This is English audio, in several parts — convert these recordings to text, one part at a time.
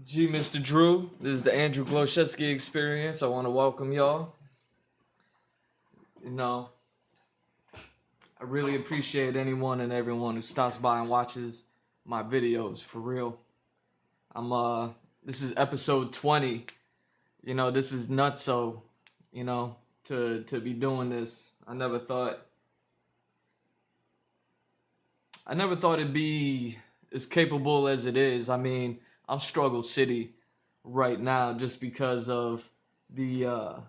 GMrDrew. This is the Andrew Glowshevsky experience. I want to welcome y'all. You know, I really appreciate anyone and everyone who stops by and watches my videos, for real. This is episode 20. This is nutso, to be doing this. I never thought it'd be as capable as it is. I mean, I'm struggle city right now just because of the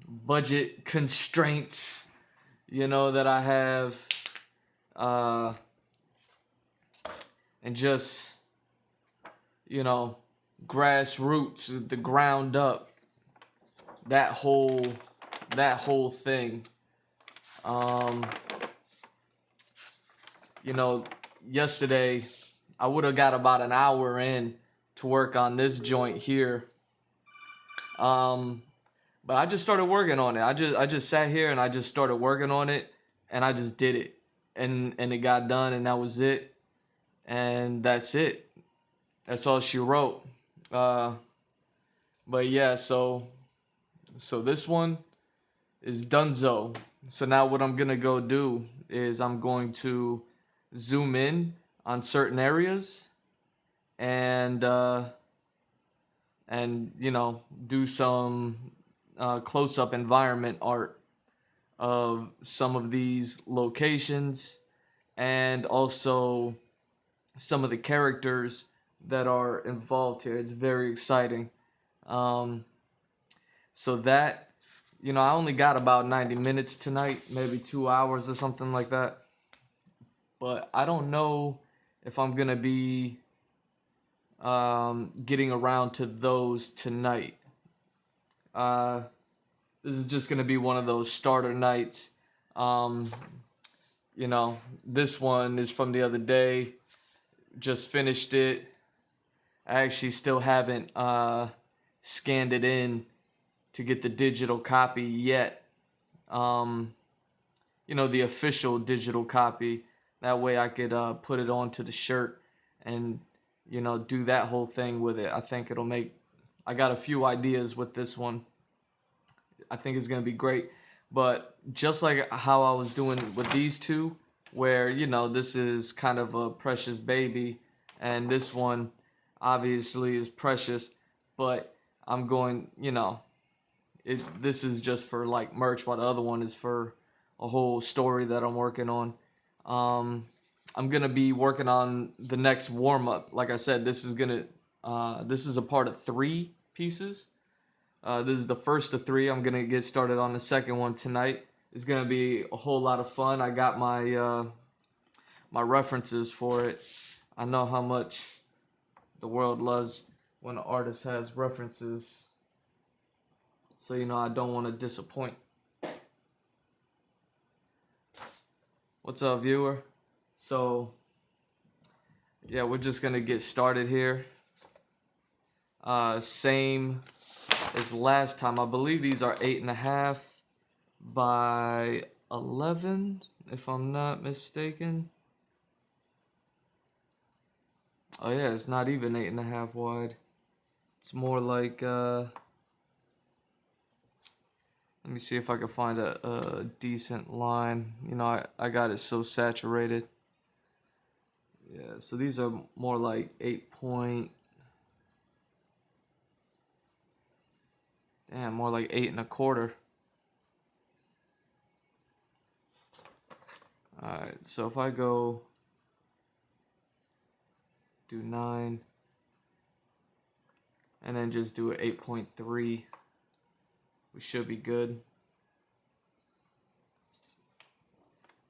budget constraints, that I have, and just, grassroots, the ground up, that whole thing. Yesterday I would have got about an hour in to work on this joint here. But I just started working on it. I just sat here and I just started working on it and I just did it. And it got done and that was it. And that's it. That's all she wrote. But yeah, so this one is donezo. So now what I'm gonna go do is I'm going to zoom in on certain areas and do some close-up environment art of some of these locations and also some of the characters that are involved here. It's very exciting. So that, I only got about 90 minutes tonight, maybe 2 hours or something like that. But I don't know if I'm going to be getting around to those tonight. This is just going to be one of those starter nights. This one is from the other day. Just finished it. I actually still haven't scanned it in to get the digital copy yet. The official digital copy. That way I could put it onto the shirt and, do that whole thing with it. I think it'll make... I got a few ideas with this one. I think it's going to be great. But just like how I was doing with these two, where, this is kind of a precious baby, and this one obviously is precious, but I'm going, this is just for like merch, while the other one is for a whole story that I'm working on. I'm gonna be working on the next warm-up. Like I said, this is a part of 3 pieces. This is the first of 3. I'm gonna get started on the second one tonight. It's gonna be a whole lot of fun. I got my my references for it. I know how much the world loves when an artist has references. So, I don't want to disappoint. What's up, viewer? So, yeah, we're just going to get started here. Same as last time. I believe these are 8.5 by 11, if I'm not mistaken. Oh yeah, it's not even 8.5 wide. It's more like, let me see if I can find a decent line. I got it so saturated. Yeah, so these are more like 8 point... Damn, more like 8.25. Alright, so if I go... do 9... and then just do an 8.3... we should be good.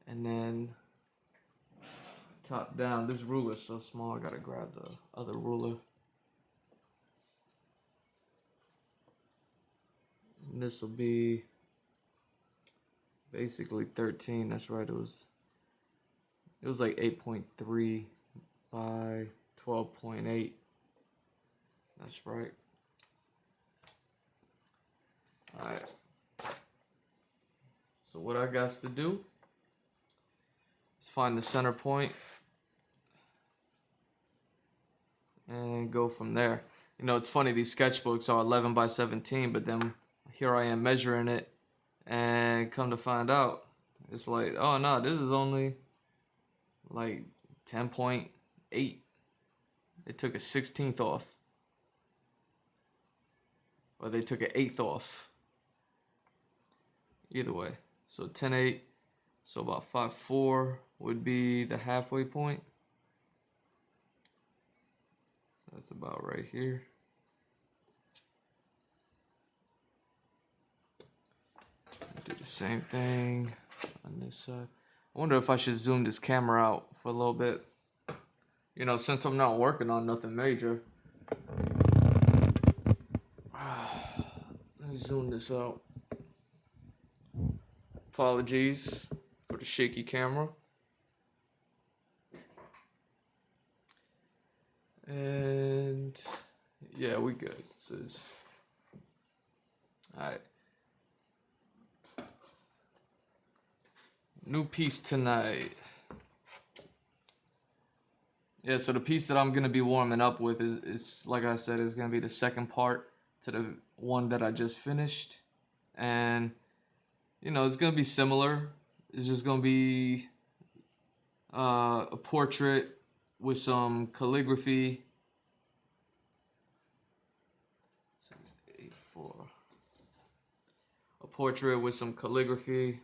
And then top down. This ruler is so small, I gotta grab the other ruler. And this will be basically 13. That's right. It was like 8.3 by 12.8. That's right. Alright. So what I got to do is find the center point and go from there. You know, it's funny, these sketchbooks are 11 by 17, but then here I am measuring it, and come to find out, it's like, oh no, this is only like 10.8. They took a 16th off, or they took an eighth off. Either way, so 10.8, so about 5.4 would be the halfway point. So that's about right here. Do the same thing on this side. I wonder if I should zoom this camera out for a little bit. You know, since I'm not working on nothing major. Let me zoom this out. Apologies for the shaky camera. And yeah, we good. So it's alright. New piece tonight. Yeah, so the piece that I'm gonna be warming up with is like I said, is gonna be the second part to the one that I just finished. And you know, it's gonna be similar. It's just gonna be a portrait with some calligraphy. Says 8.4. A portrait with some calligraphy.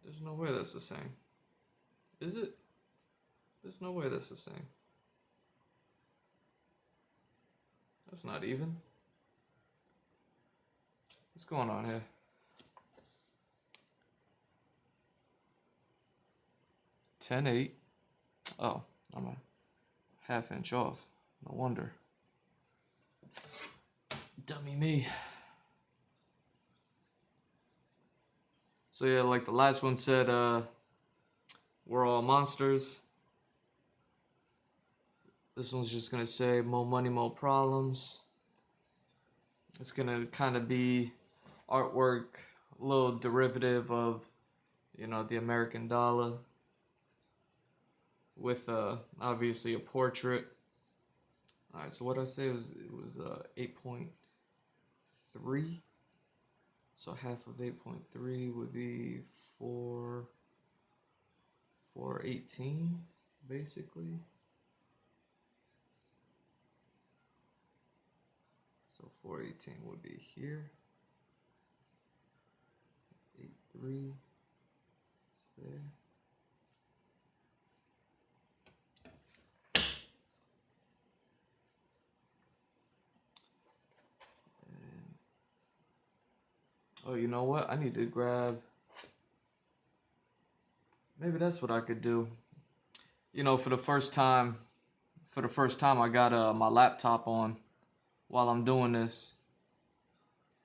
There's no way that's the same. Is it? There's no way that's the same. That's not even. What's going on here? $10.8. Oh, I'm a half inch off. No wonder. Dummy me. So yeah, like the last one said, we're all monsters. This one's just gonna say more money, more problems. It's gonna kind of be artwork, a little derivative of, you know, the American dollar, with obviously a portrait. All right, so what I say it was 8.3. So half of 8.3 would be 418, basically. So 418 would be here. 8.3 is there. Oh, you know what? I need to grab. Maybe that's what I could do. You know, for the first time, I got my laptop on while I'm doing this.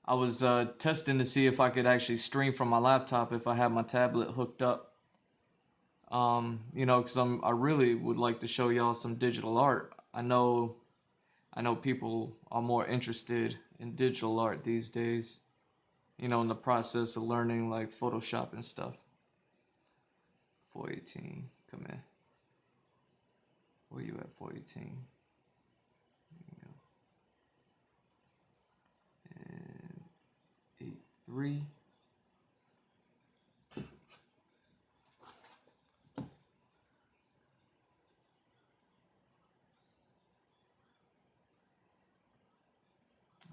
I was testing to see if I could actually stream from my laptop if I had my tablet hooked up. You know, because I really would like to show y'all some digital art. I know people are more interested in digital art these days. You know, in the process of learning like Photoshop and stuff. 418, come in. Where you at, 418? There you go. And 8.3.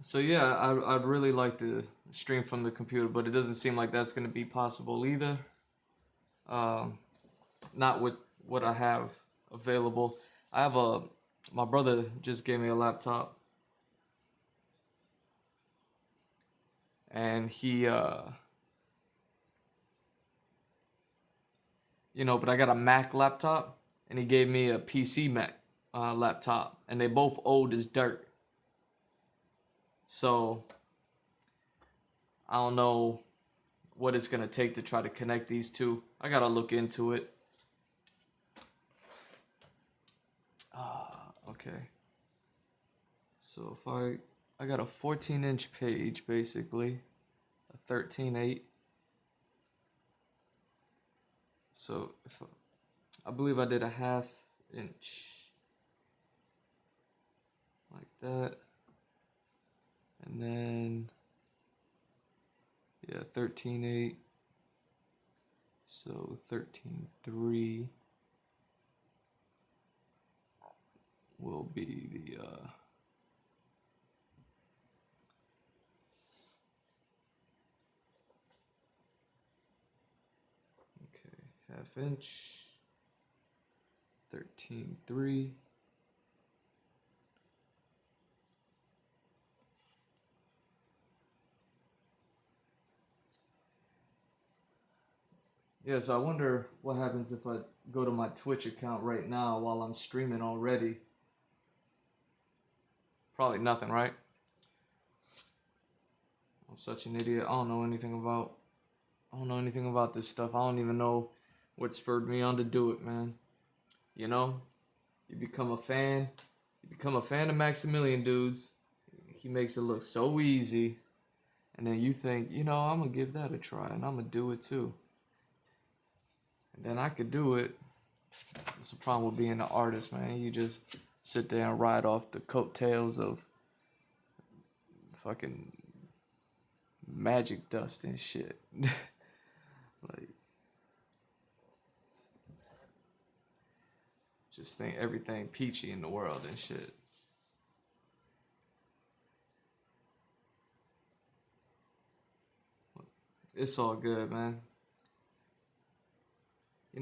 So yeah, I'd really like to stream from the computer, but it doesn't seem like that's going to be possible either. Not with what I have available. My brother just gave me a laptop, and he you know, but I got a Mac laptop, and he gave me a PC Mac laptop, and they both old as dirt. So I don't know what it's gonna take to try to connect these two. I gotta look into it. Okay. So if I got a 14-inch page basically, a 13.8. So I believe I did a 1/2 inch like that. And then, yeah, 13.8. So 13.3 will be the, okay, 1/2 inch, 13.3. Yeah, so I wonder what happens if I go to my Twitch account right now while I'm streaming already. Probably nothing, right? I'm such an idiot. I don't know anything about this stuff. I don't even know what spurred me on to do it, man. You know, you become a fan. You become a fan of Maximilian, dudes. He makes it look so easy. And then you think, I'm going to give that a try and I'm going to do it too. And then I could do it. It's the problem with being an artist, man. You just sit there and ride off the coattails of fucking magic dust and shit. Like, just think everything peachy in the world and shit. It's all good, man.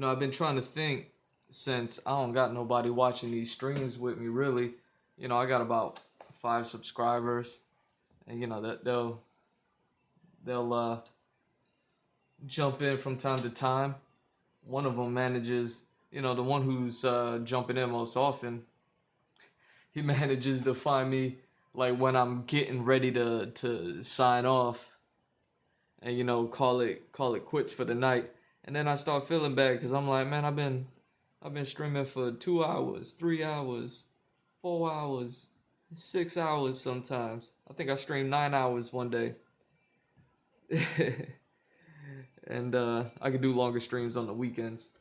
I've been trying to think since I don't got nobody watching these streams with me, really. I got about 5 subscribers, and that they'll jump in from time to time. One of them manages, the one who's jumping in most often. He manages to find me like when I'm getting ready to sign off, and call it quits for the night. And then I start feeling bad because I'm like, man, I've been streaming for 2 hours, 3 hours, 4 hours, 6 hours sometimes. I think I streamed 9 hours one day. And I could do longer streams on the weekends.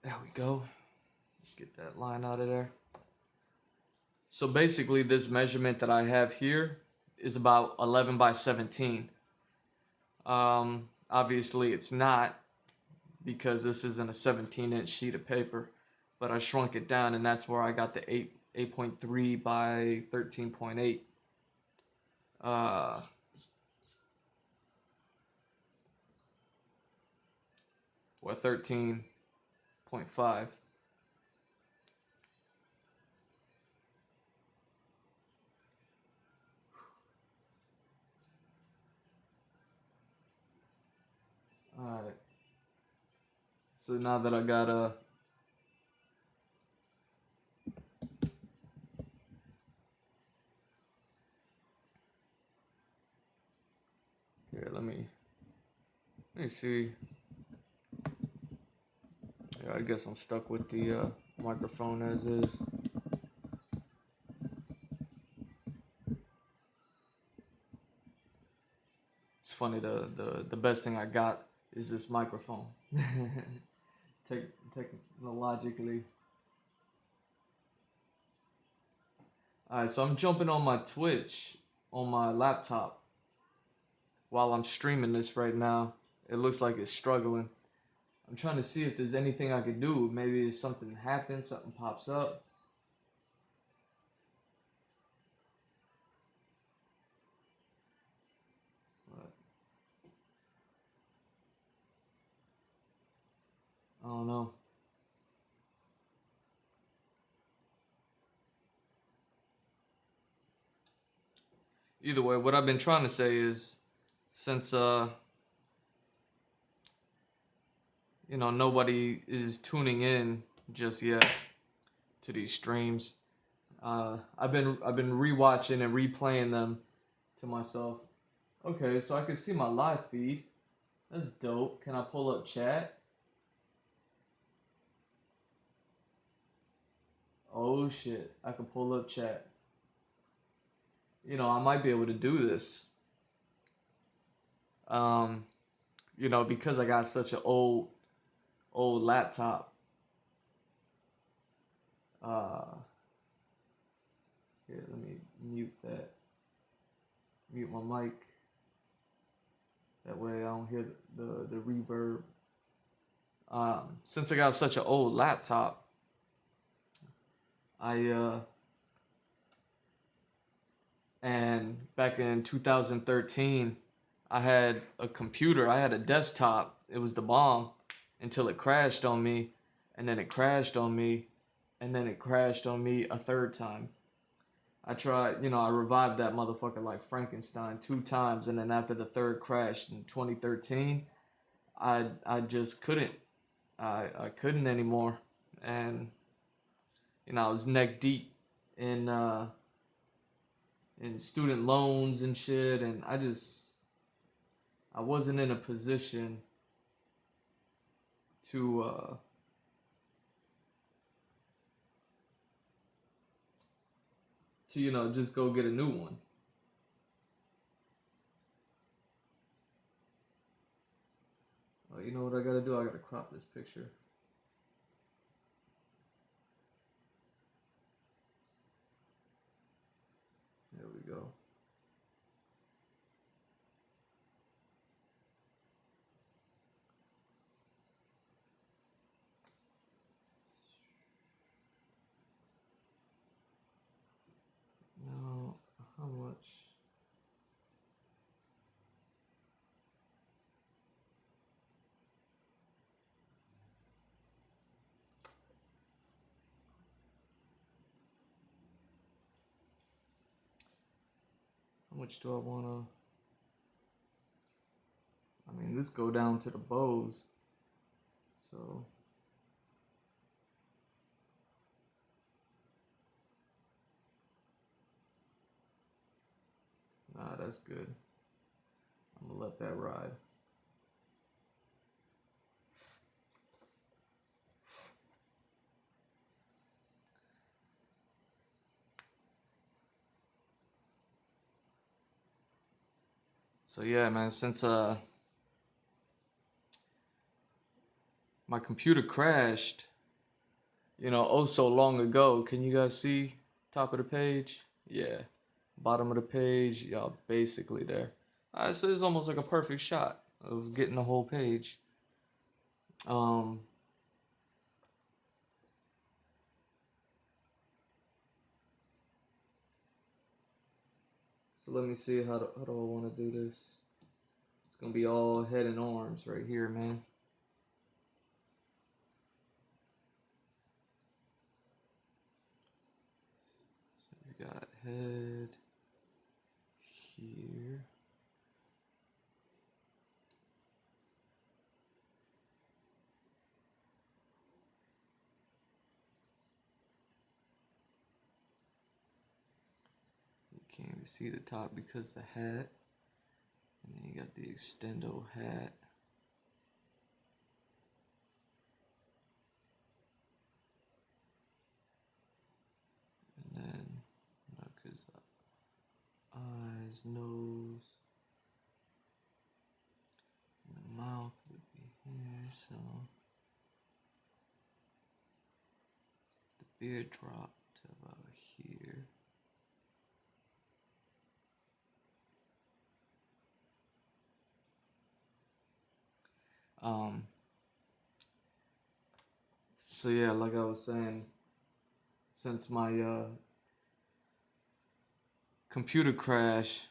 There we go. Let's get that line out of there. So basically this measurement that I have here is about 11 by 17. Obviously it's not, because this isn't a 17-inch sheet of paper, but I shrunk it down, and that's where I got the 8.3 by 13.8. Or 13.5. Alright. So now that I got here, let me see. Yeah, I guess I'm stuck with the microphone as is. It's funny, the best thing I got is this microphone. Technologically. Alright, so I'm jumping on my Twitch on my laptop while I'm streaming this right now. It looks like it's struggling. I'm trying to see if there's anything I could do. Maybe if something happens, something pops up. But I don't know. Either way, what I've been trying to say is, since nobody is tuning in just yet to these streams, I've been rewatching and replaying them to myself. Okay, so I can see my live feed. That's dope. Can I pull up chat? Oh shit, I can pull up chat. You know, I might be able to do this. Um, you know, because I got such an old laptop. Uh, Here, let me mute that. Mute my mic. That way I don't hear the reverb. Since I got such an old laptop, I and back in 2013, I had a computer. I had a desktop. It was the bomb until it crashed on me, and then it crashed on me, and then it crashed on me a third time. I tried, I revived that motherfucker like Frankenstein 2 times, and then after the third crash in 2013, I just couldn't. I couldn't anymore, and I was neck deep in student loans and shit, and I wasn't in a position to just go get a new one. Oh, you know what I gotta do? I gotta crop this picture. There we go. Now, how much? How much do I wanna? I mean, this go down to the bows. So nah, that's good. I'm gonna let that ride. So yeah, man, since my computer crashed, oh so long ago. Can you guys see top of the page? Yeah. Bottom of the page, y'all basically there. So it's almost like a perfect shot of getting the whole page. Um so let me see how do I want to do this. It's gonna be all head and arms right here, man. So we got head here. You can't even see the top because the hat. And then you got the extendo hat. And then because eyes, nose, and the mouth would be here, so the beard dropped to about here. So yeah, like I was saying, since my computer crash,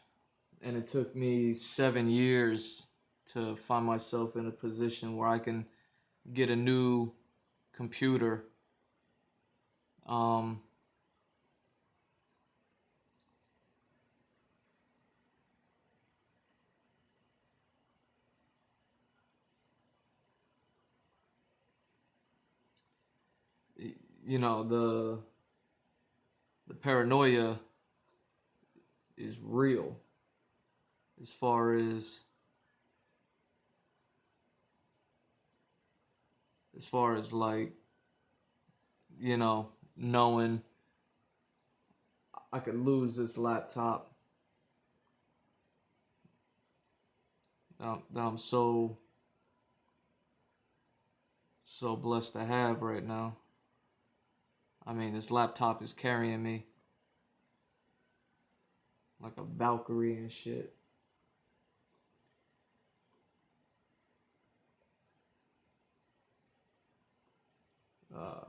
and it took me 7 years to find myself in a position where I can get a new computer. Um, the paranoia is real as far as as far as like, knowing I could lose this laptop that I'm so blessed to have right now. I mean, this laptop is carrying me like a Valkyrie and shit. Uh,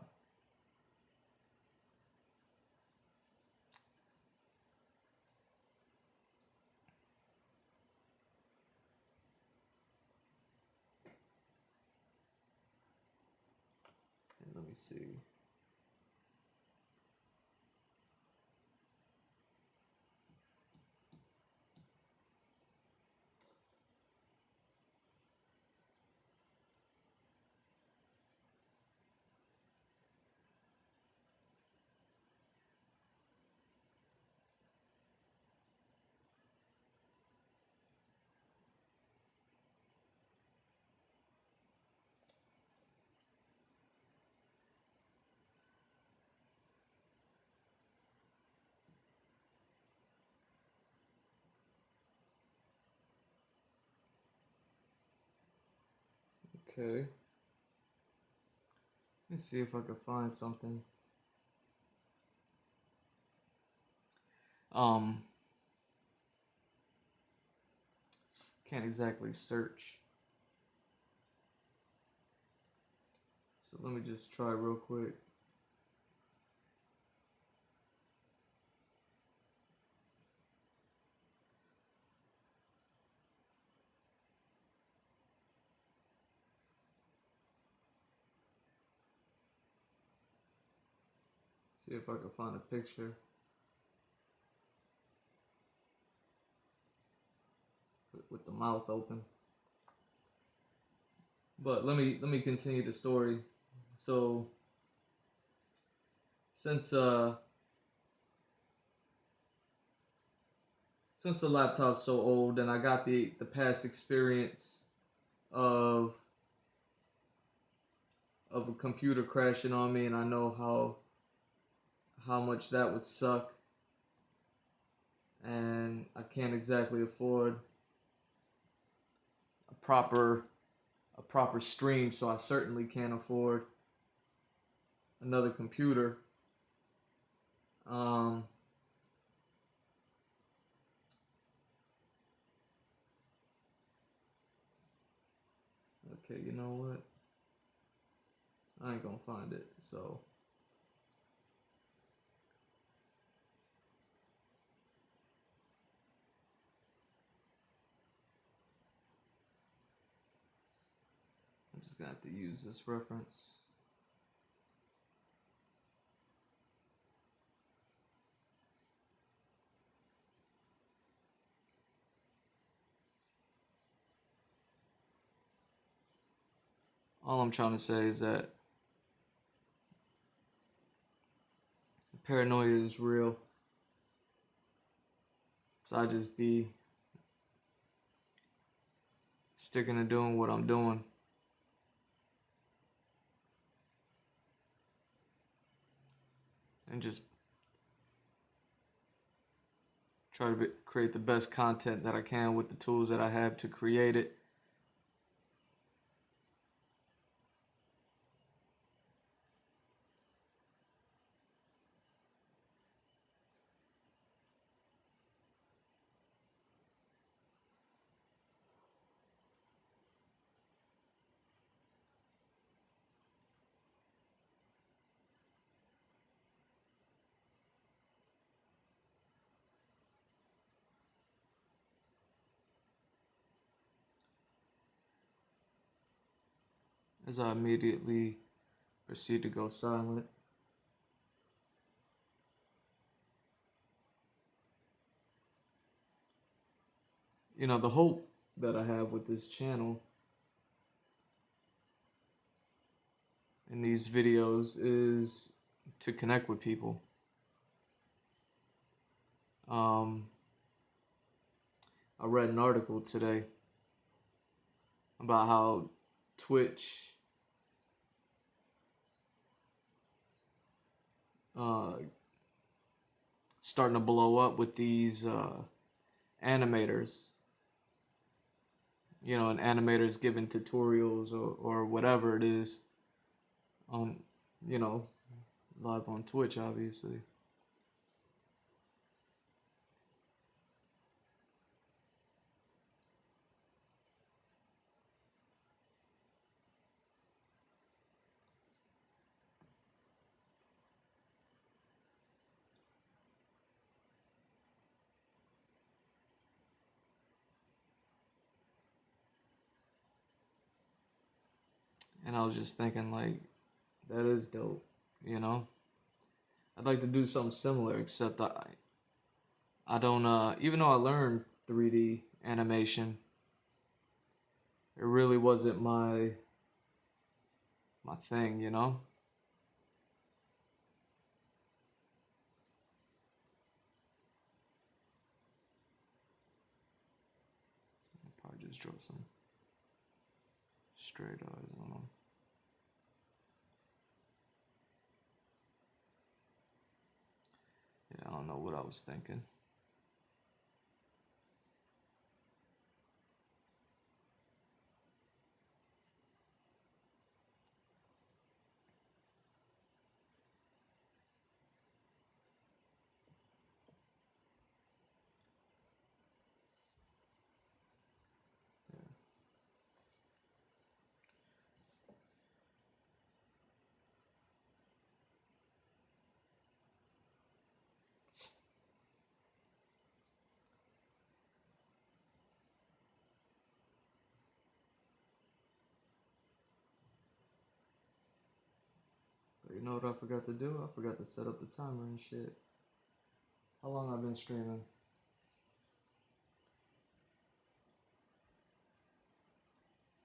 Let me see. Okay. Let's see if I can find something. Um, can't exactly search. So let me just try real quick. See if I can find a picture with the mouth open. But let me continue the story. So since the laptop's so old and I got the past experience of a computer crashing on me, and I know how much that would suck, and I can't exactly afford a proper stream, so I certainly can't afford another computer. Um, okay, you know what? I ain't gonna find it, so I'm just gonna have to use this reference. All I'm trying to say is that paranoia is real. So I just be sticking to doing what I'm doing. And just try to create the best content that I can with the tools that I have to create it. As I immediately proceed to go silent. The hope that I have with this channel and these videos is to connect with people. I read an article today about how Twitch uh, starting to blow up with these animators. You know, and animators giving tutorials or whatever it is on, you know, live on Twitch, obviously. And I was just thinking, like, that is dope, you know? I'd like to do something similar, except I don't, even though I learned 3D animation, it really wasn't my thing, you know? Probably just draw some straight eyes on them. Yeah, I don't know what I was thinking. But you know what I forgot to do? I forgot to set up the timer and shit. How long I've been streaming?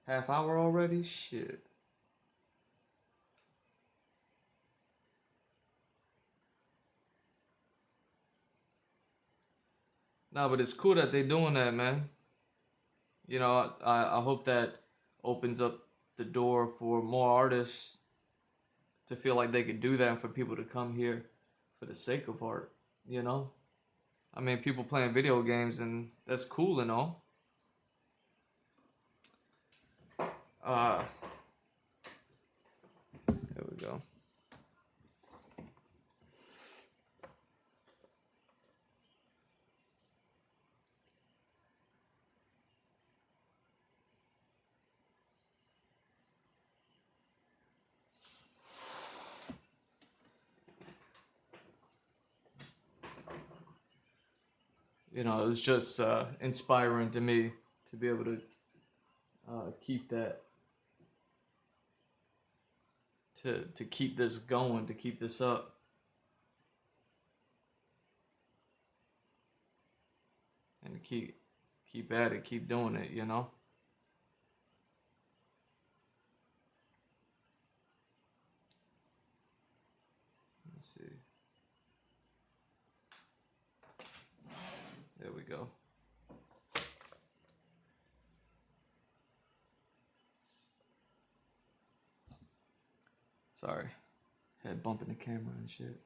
Half hour already? Shit. Nah, but it's cool that they doing that, man. You know, I hope that opens up the door for more artists to feel like they could do that and for people to come here for the sake of art, you know? I mean, people playing video games and that's cool and all. Uh, there we go. You know, it was just inspiring to me to be able to keep that, to keep this going, to keep this up. And to keep at it, keep doing it, you know? Let's see. There we go. Sorry. Head bumping the camera and shit.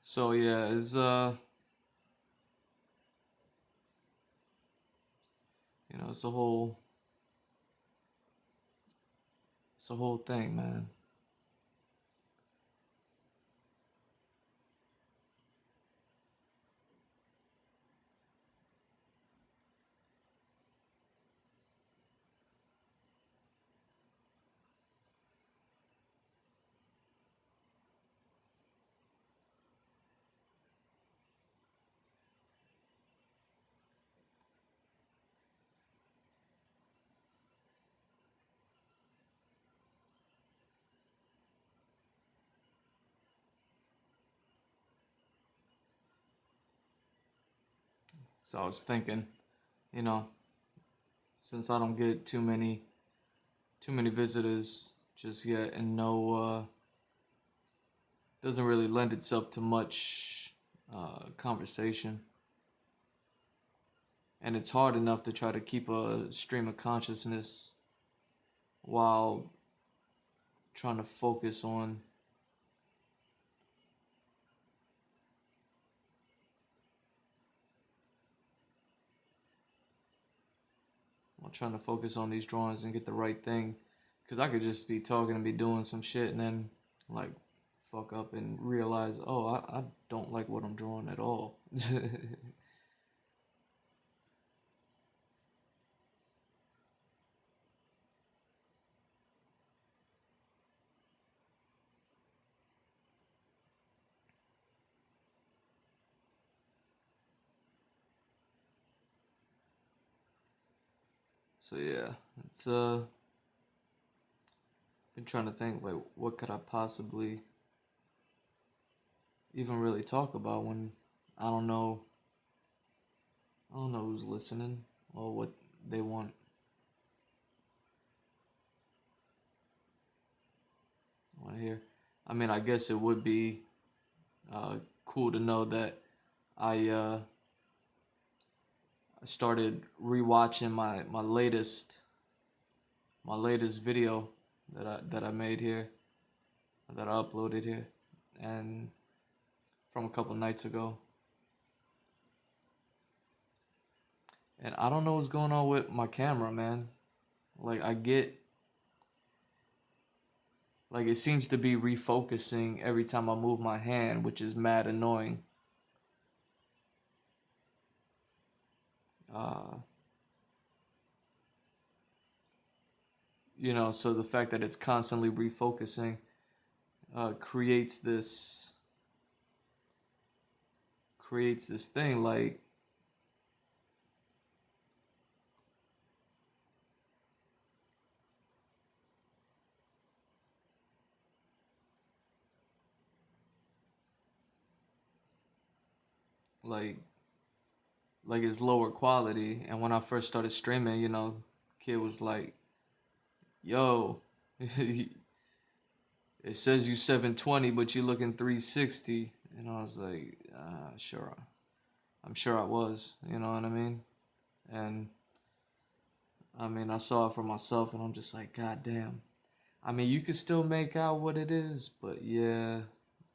So yeah, you know, it's a whole thing, man. So I was thinking, you know, since I don't get too many visitors just yet, and no doesn't really lend itself to much conversation, and it's hard enough to try to keep a stream of consciousness while trying to focus on these drawings and get the right thing, because I could just be talking and be doing some shit and then like fuck up and realize, oh, I don't like what I'm drawing at all. So yeah, it's been trying to think like what could I possibly even really talk about when I don't know who's listening or what they want to hear. I mean, I guess it would be cool to know that I I started rewatching my latest video that I made here, that I uploaded here, and from a couple nights ago. And I don't know what's going on with my camera, man. Like I get like it seems to be refocusing every time I move my hand, which is mad annoying. Uh, so the fact that it's constantly refocusing creates this thing like it's lower quality. And when I first started streaming, kid was like, "Yo, it says you 720, but you looking 360." And I was like, "Sure, I'm sure I was." You know what I mean? And I mean, I saw it for myself, and I'm just like, God damn. I mean, you can still make out what it is, but yeah,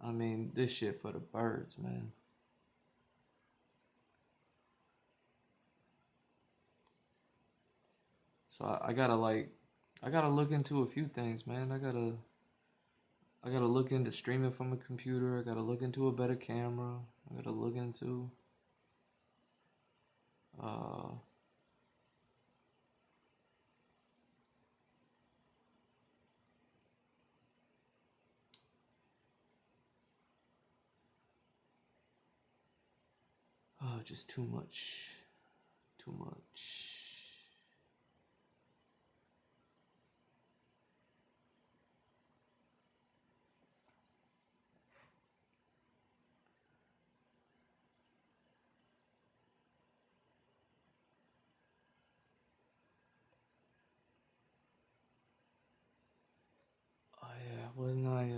I mean, this shit for the birds, man. So I gotta I gotta look into a few things, man. I gotta look into streaming from a computer. I gotta look into a better camera. I gotta look into uh, just too much, too much. Oh yeah, wasn't I?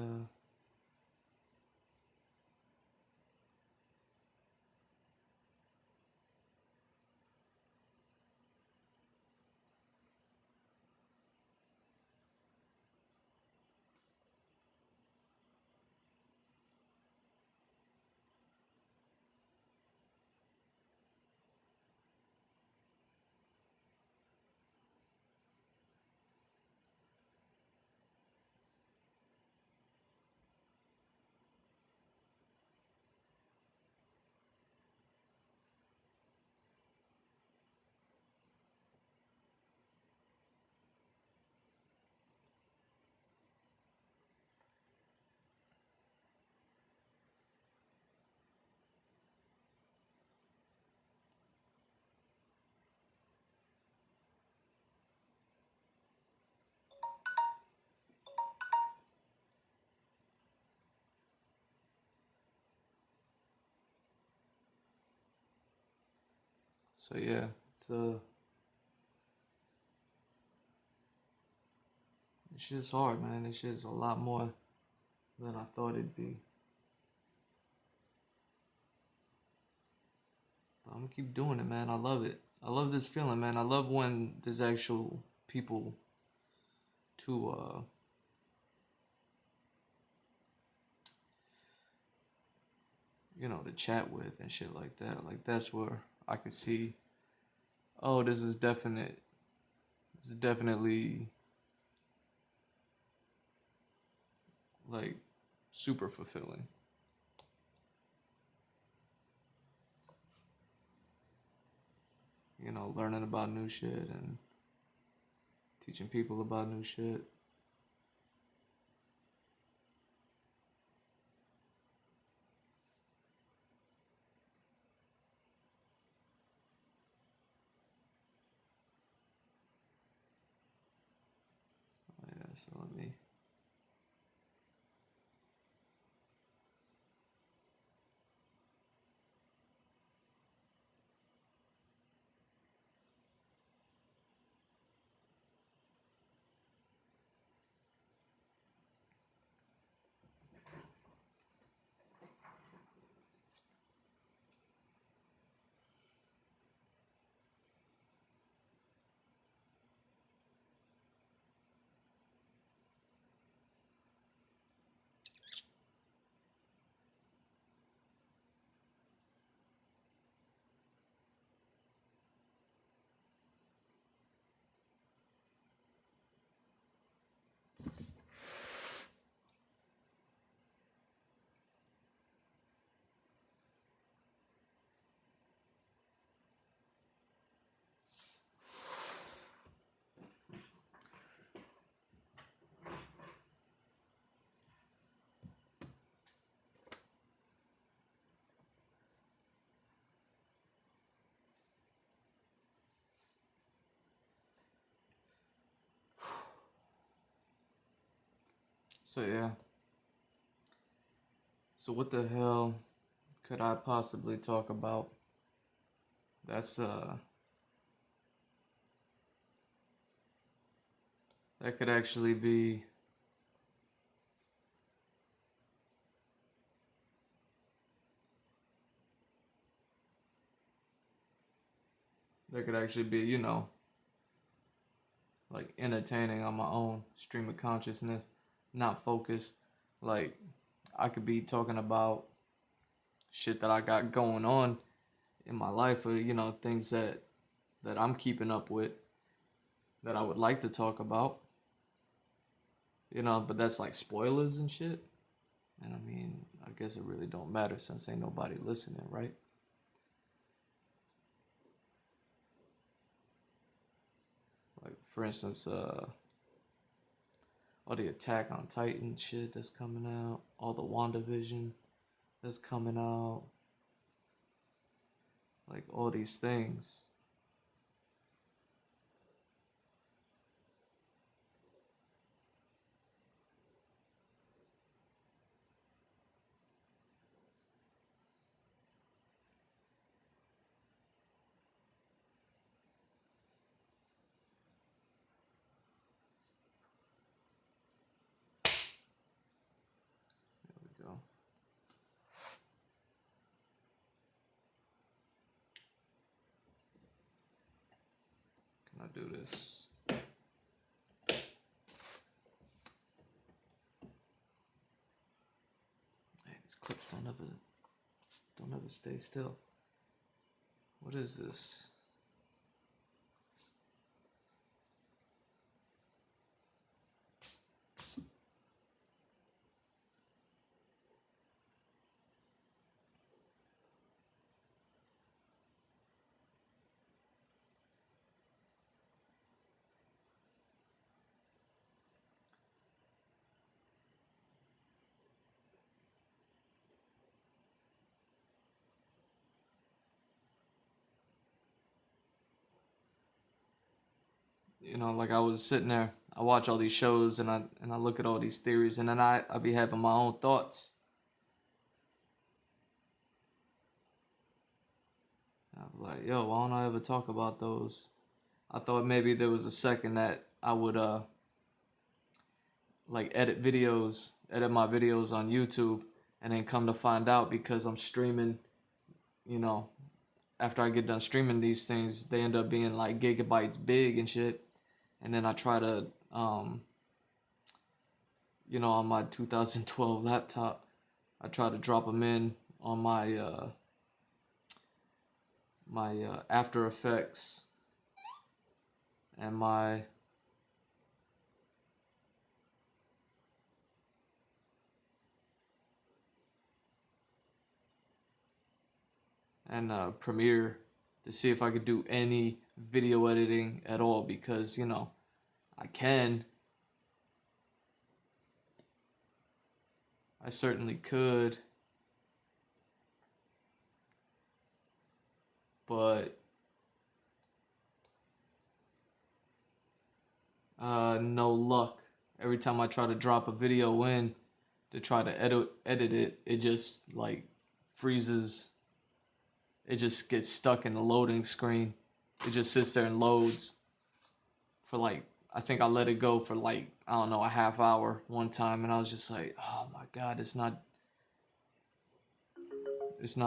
So yeah, it's just hard, man. It's just a lot more than I thought it'd be. I'm gonna keep doing it, man. I love it. I love this feeling, man. I love when there's actual people to to chat with and shit like that. Like that's where I could see, oh, this is definite. This is definitely like super fulfilling. Learning about new shit and teaching people about new shit. Yeah, so let me. So yeah. So what the hell could I possibly talk about? That's that could actually be that could actually be, like entertaining on my own stream of consciousness, not focused. Like I could be talking about shit that I got going on in my life, or things that I'm keeping up with that I would like to talk about. But that's like spoilers and shit. And I mean, I guess it really don't matter since ain't nobody listening, right? Like for instance, all the Attack on Titan shit that's coming out, all the WandaVision that's coming out, like all these things. There we go. Can I do this? Hey, these clips don't ever stay still. What is this? Like I was sitting there, I watch all these shows and I look at all these theories, and then I be having my own thoughts. I'm like, yo, why don't I ever talk about those? I thought maybe there was a second that I would like edit my videos on YouTube, and then come to find out because I'm streaming, you know, after I get done streaming these things, they end up being like gigabytes big and shit. And then I try to, on my 2012 laptop, I try to drop them in on my After Effects and my Premiere to see if I could do any video editing at all, because I can. I certainly could, but no luck. Every time I try to drop a video in to try to edit it, it just like freezes. It just gets stuck in the loading screen. It just sits there and loads for like, I think I let it go for like, I don't know, a half hour one time, and I was just like, oh my god, it's not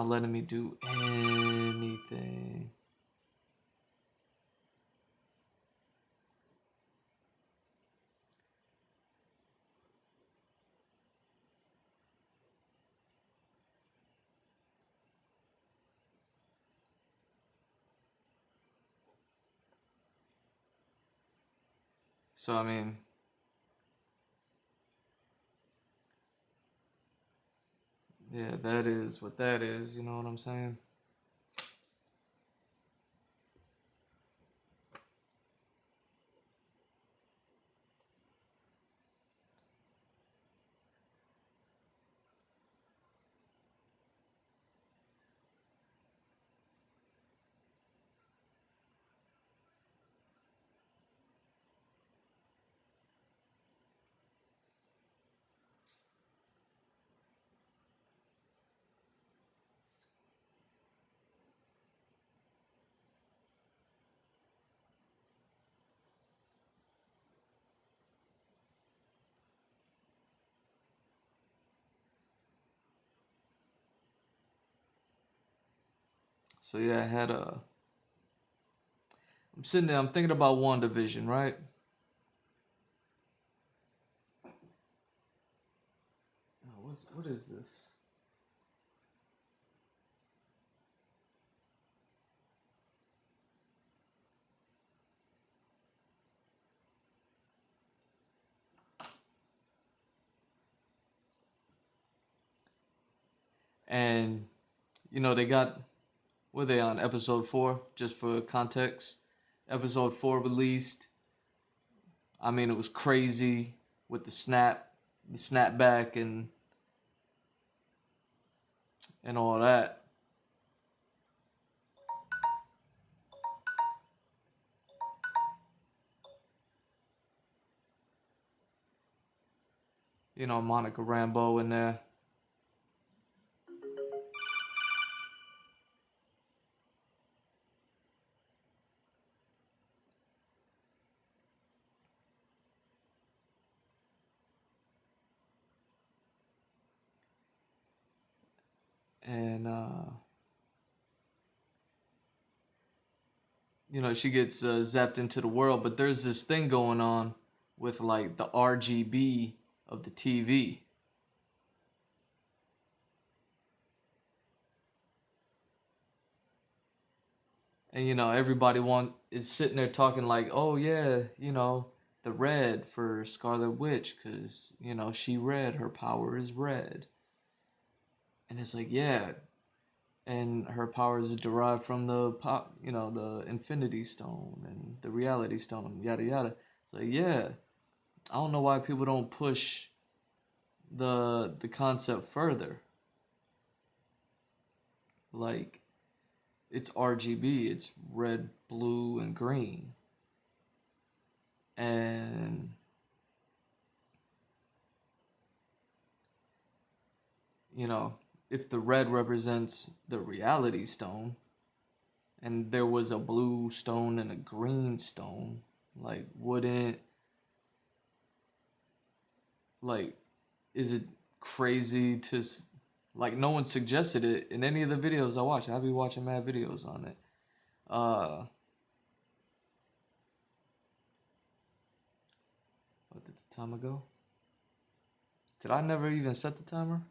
letting me do anything. So I mean, yeah, that is what that is, you know what I'm saying? So yeah, I'm sitting there, I'm thinking about WandaVision, right? Oh, what is this? And they got, were they on episode 4, just for context? Episode 4 released. I mean, it was crazy with the snapback and all that. Monica Rambeau in there. And she gets zapped into the world, but there's this thing going on with like the RGB of the TV. And everybody is sitting there talking like, oh yeah, the red for Scarlet Witch, because she red, her power is red. And it's like, yeah, and her powers is derived from the Infinity Stone and the Reality Stone, yada yada. It's like, yeah, I don't know why people don't push the concept further. Like, it's RGB, it's red, blue, and green, and if the red represents the Reality Stone, and there was a blue stone and a green stone, like, wouldn't, like, is it crazy to Like no one suggested it in any of the videos I watch. I be watching mad videos on it. What did the timer go? Did I never even set the timer?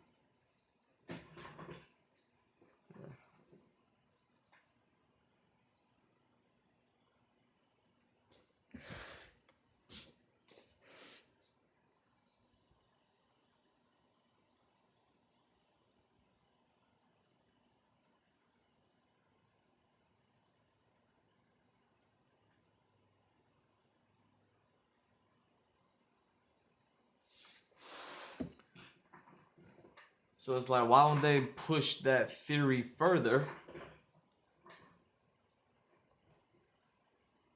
So it's like, why don't they push that theory further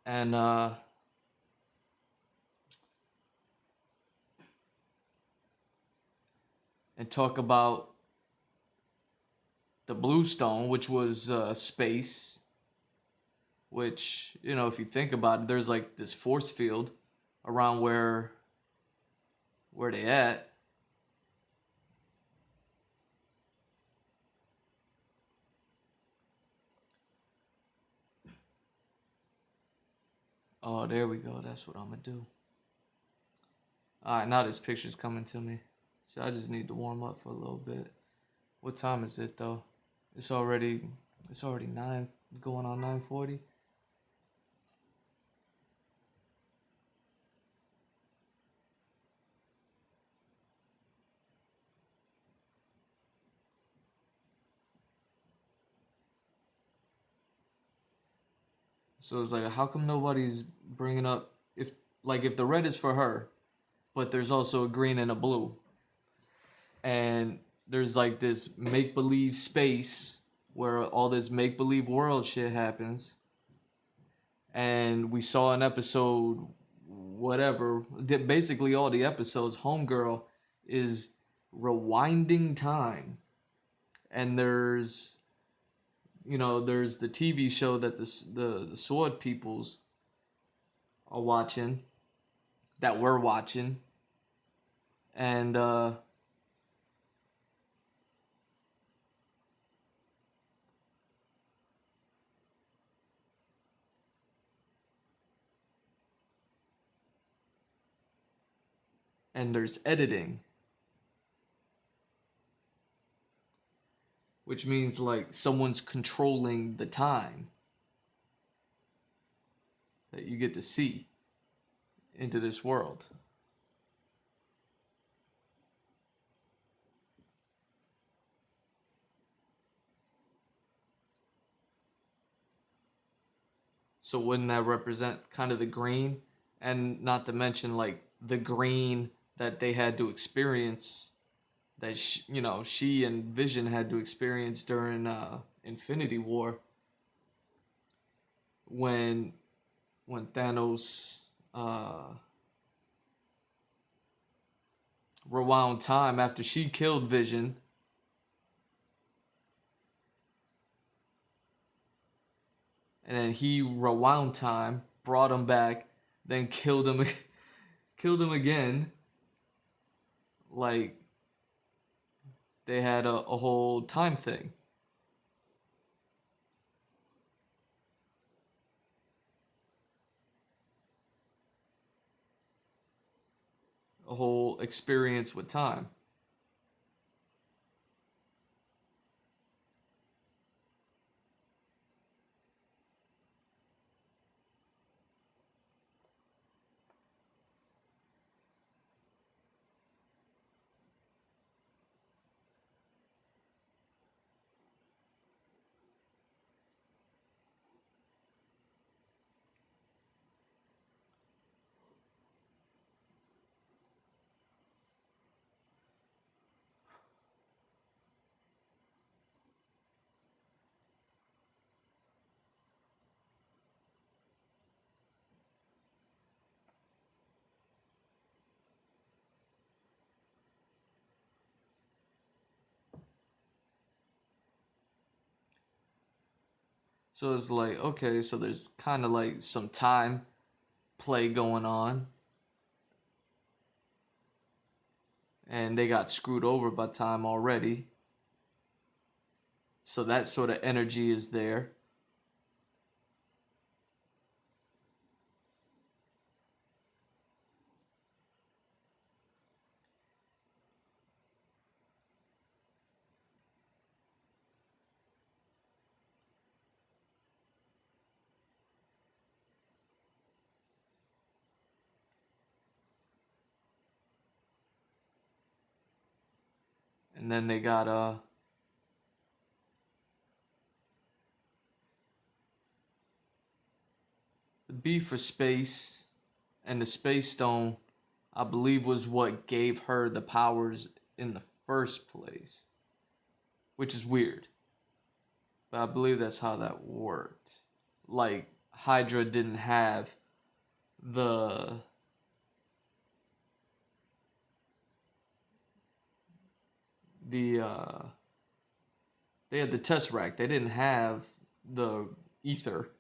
and talk about the blue stone, which was space, which, you know, if you think about it, there's like this force field around where they at. Oh, there we go. That's what I'm gonna do. All right, now this picture's coming to me. So I just need to warm up for a little bit. What time is it though? It's already 9 going on 9:40. So it's like, how come nobody's bringing up if the red is for her, but there's also a green and a blue, and there's like this make believe space where all this make believe world shit happens, and we saw an episode, whatever, basically all the episodes, Homegirl is rewinding time, and there's the TV show that the Sword Peoples are watching, that we're watching, and there's editing, which means like someone's controlling the time that you get to see into this world. So wouldn't that represent kind of the green, and not to mention like the green that they had to experience, that she and Vision had to experience during Infinity War, when Thanos rewound time after she killed Vision, and then he rewound time, brought him back, then killed him, killed him again. Like they had a whole time thing, a whole experience with time. So it's like, okay, so there's kind of like some time play going on, and they got screwed over by time already. So that sort of energy is there. And then they got the B for space, and the space stone, I believe, was what gave her the powers in the first place, which is weird. But I believe that's how that worked. Like Hydra didn't have the the they had the Tesseract. They didn't have the ether.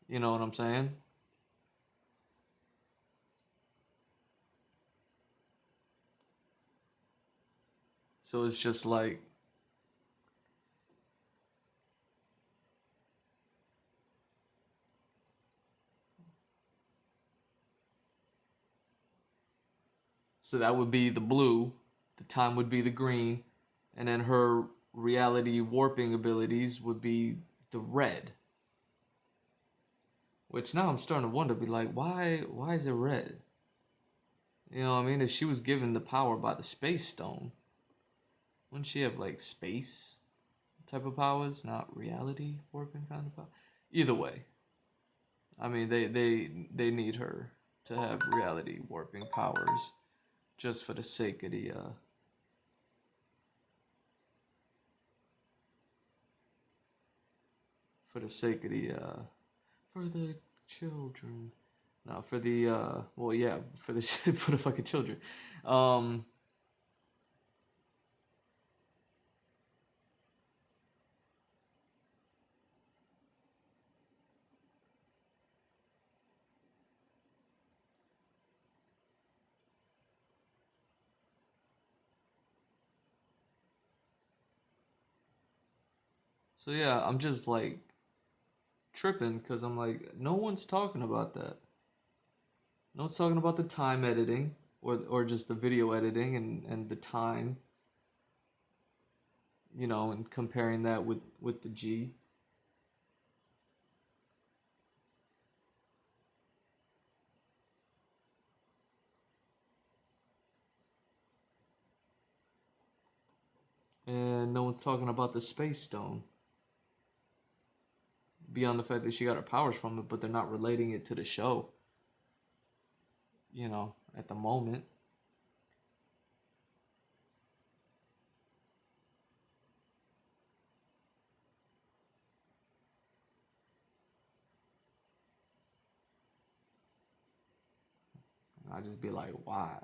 You know what I'm saying? So it's just like, so that would be the blue, the time would be the green, and then her reality warping abilities would be the red. Which now I'm starting to wonder, be like, why is it red? You know what I mean? If she was given the power by the space stone, wouldn't she have like space type of powers, not reality warping kind of power? Either way, I mean they need her to have reality warping powers just for the sake of the for the sake of the for the children. No, for the well, yeah, for the for the fucking children. Um, so yeah, I'm just like tripping because I'm like, no one's talking about that. No one's talking about the time editing or just the video editing and the time, and comparing that with the G. And no one's talking about the space stone beyond the fact that she got her powers from it, but they're not relating it to the show, at the moment. And I just be like, why?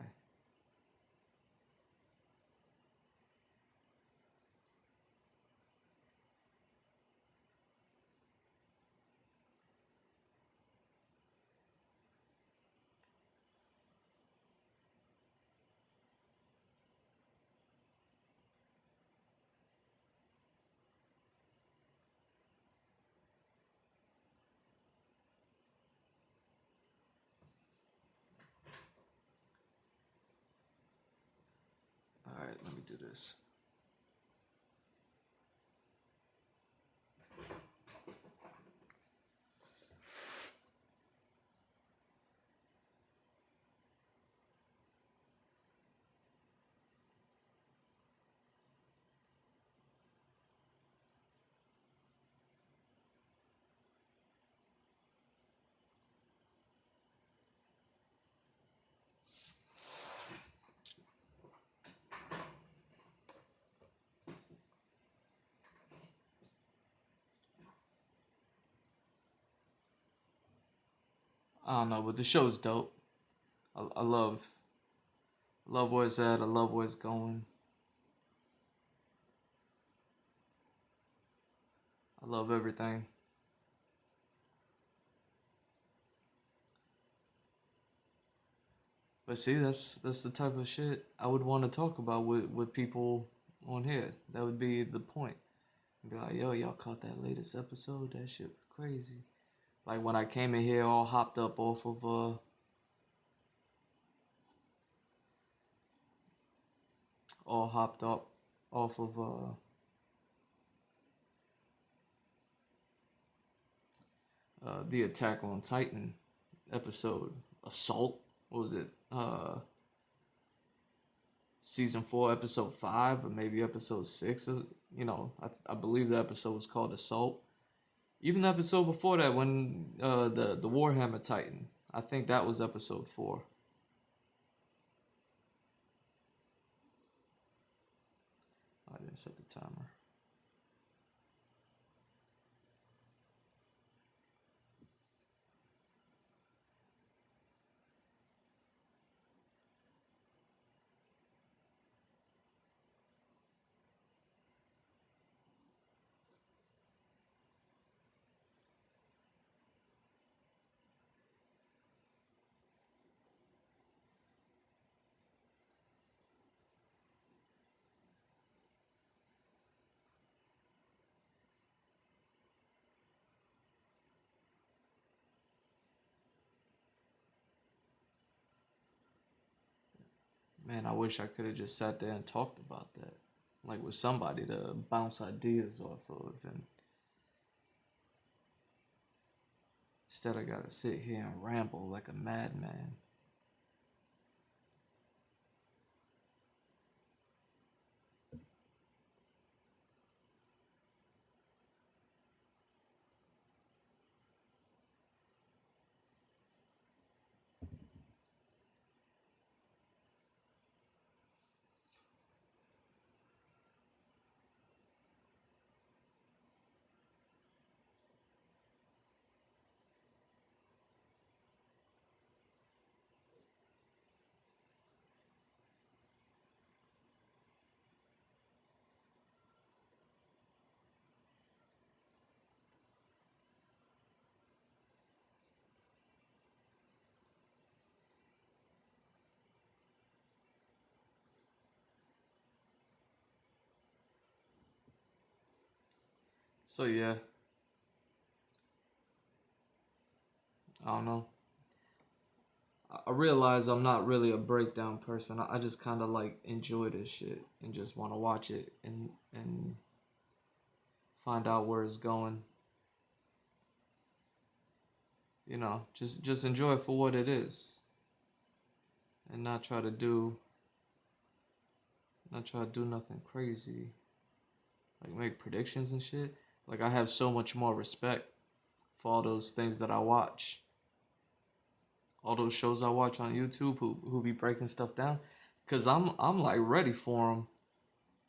All right, let me do this. I don't know, but the show's dope. I love where it's at. I love where it's going. I love everything. But see, that's the type of shit I would want to talk about with people on here. That would be the point. Be like, yo, y'all caught that latest episode? That shit was crazy. Like when I came in here all hopped up off of all hopped up off of the Attack on Titan episode Assault. What was it? Season 4, episode 5, or maybe episode 6. I believe the episode was called Assault. Even the episode before that, when the Warhammer Titan, I think that was episode 4. I didn't set the timer. Man, I wish I could have just sat there and talked about that, like with somebody to bounce ideas off of, and instead I gotta sit here and ramble like a madman. So yeah, I don't know. I realize I'm not really a breakdown person. I just kind of like enjoy this shit and just want to watch it and find out where it's going. Just enjoy it for what it is, and not try to do nothing crazy, like make predictions and shit. Like I have so much more respect for all those things that I watch, all those shows I watch on YouTube who be breaking stuff down, cause I'm like ready for them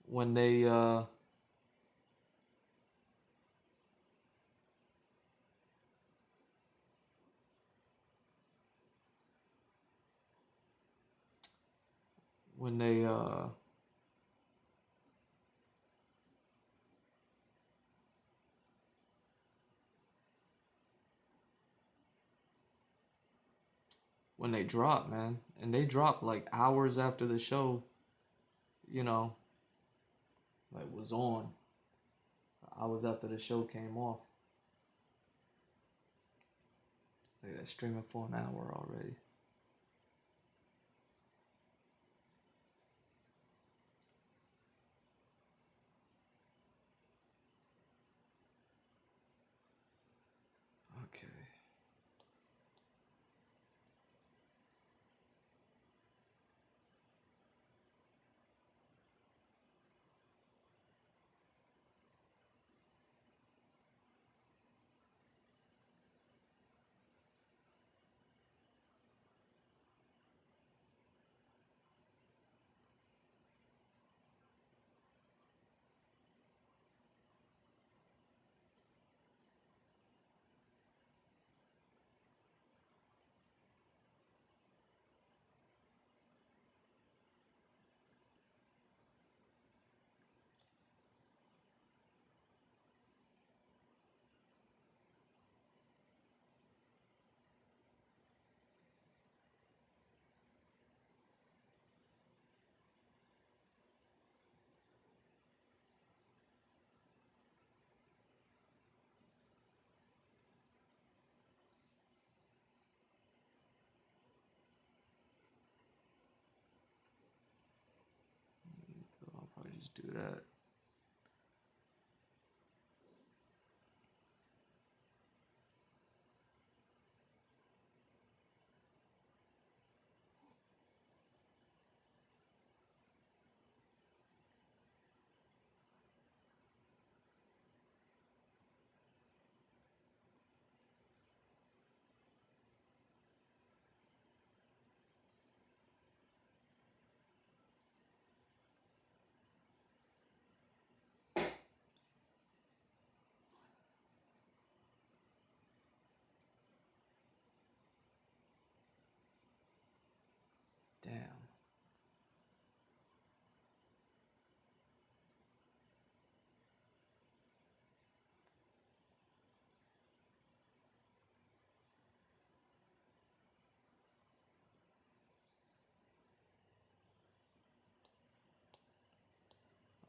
when when they when they drop, man, and they drop like hours after the show, you know, like was on. Hours after the show came off. Like that streaming for an hour already. Okay. probably just do that. Damn.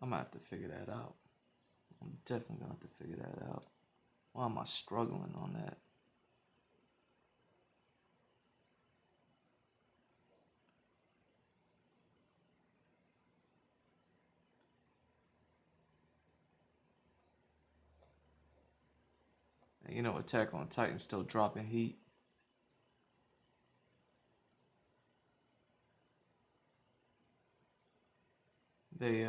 I'm gonna have to figure that out. I'm definitely gonna have to figure that out. Why am I struggling on that? And you know, Attack on Titan still dropping heat. They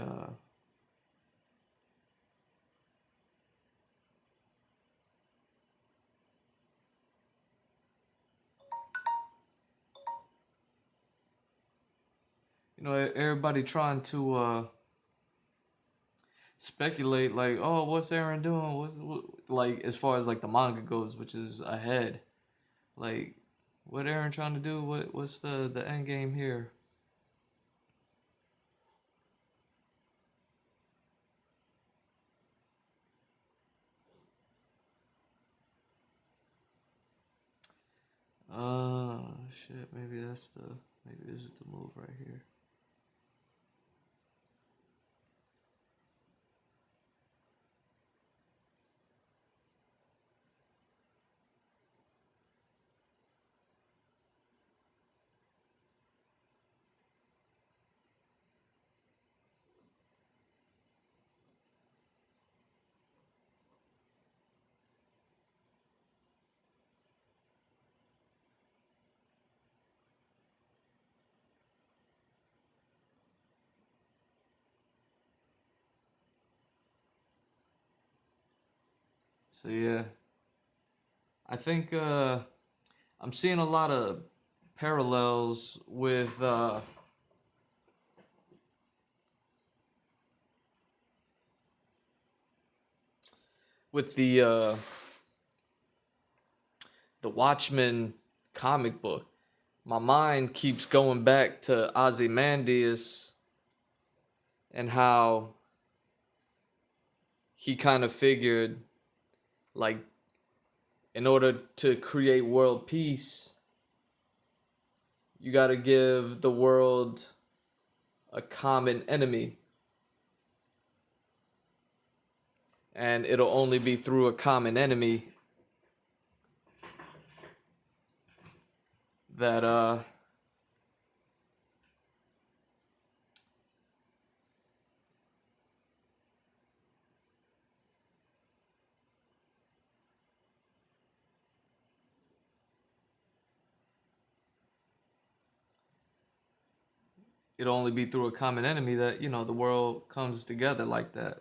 you know, everybody trying to speculate like, oh, what's Aaron doing? Like as far as like the manga goes, which is ahead. Like, what Aaron trying to do? What's the end game here? Shit. Maybe this is the move right here. So yeah, I think I'm seeing a lot of parallels with the Watchmen comic book. My mind keeps going back to Ozymandias and how he kind of figured like in order to create world peace, you got to give the world a common enemy. And it'll only be through a common enemy that it'll only be through a common enemy that, you know, the world comes together like that.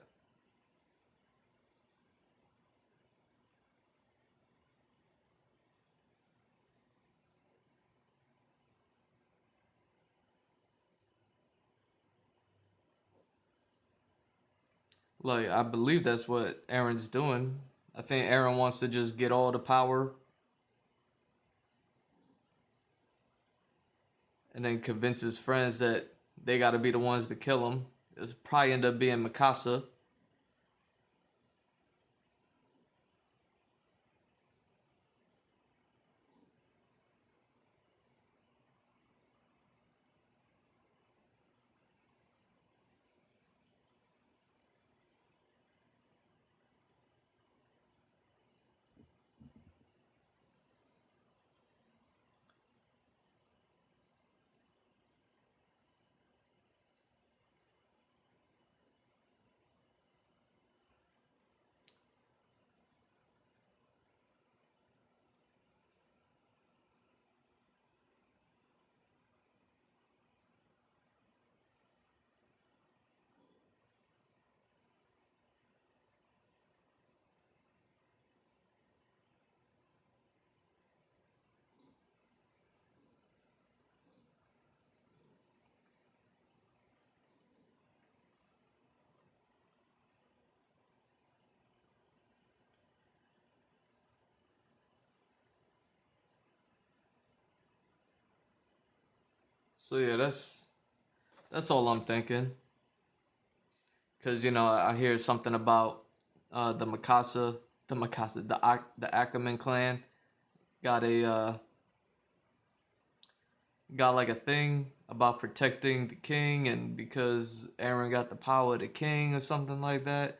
Like, I believe that's what Aaron's doing. I think Aaron wants to just get all the power and then convince his friends that they got to be the ones to kill him. It's probably end up being Mikasa. So yeah, that's all I'm thinking. Cause I hear something about the Ackerman clan got got like a thing about protecting the king, and because Aaron got the power of the king or something like that,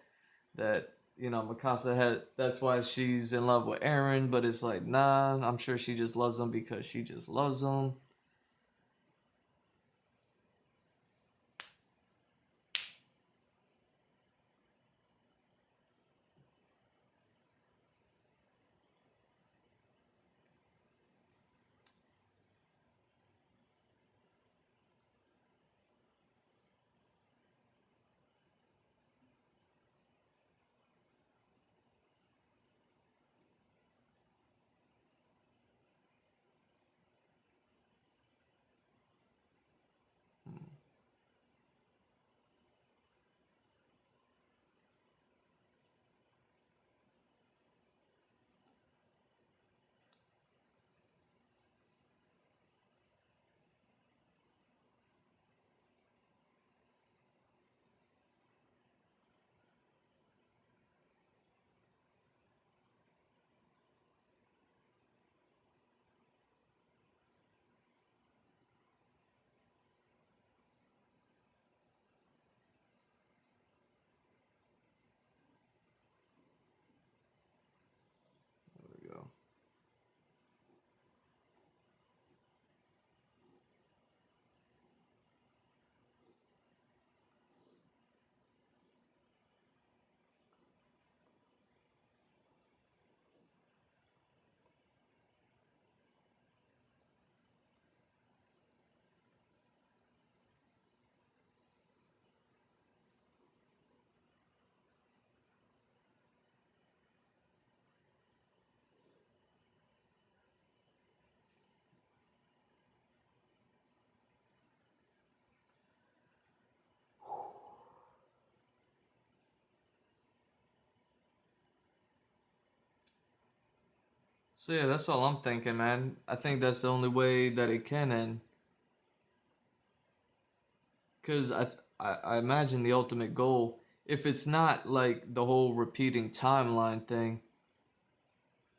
that Mikasa had. That's why she's in love with Aaron, but it's like nah. I'm sure she just loves him because she just loves him. Hmm, there we go. So yeah, that's all I'm thinking, man. I think that's the only way that it can end. Cause I imagine the ultimate goal, if it's not like the whole repeating timeline thing,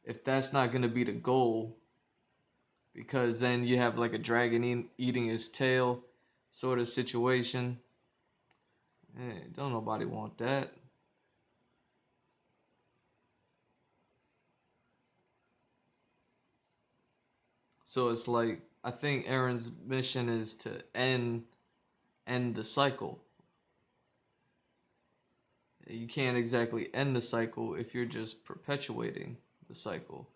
if that's not gonna be the goal, because then you have like a dragon eating his tail sort of situation. Don't nobody want that. So it's like I think Aaron's mission is to end the cycle. You can't exactly end the cycle if you're just perpetuating the cycle.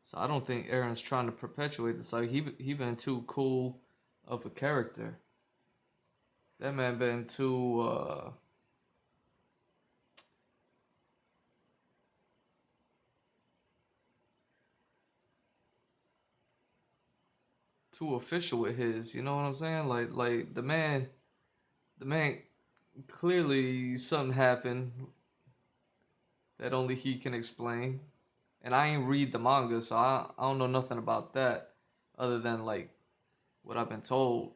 So I don't think Aaron's trying to perpetuate the cycle. He been too cool of a character. That man been too official with his. You know what I'm saying? Like the man clearly something happened that only he can explain. And I ain't read the manga, so I don't know nothing about that other than like what I've been told.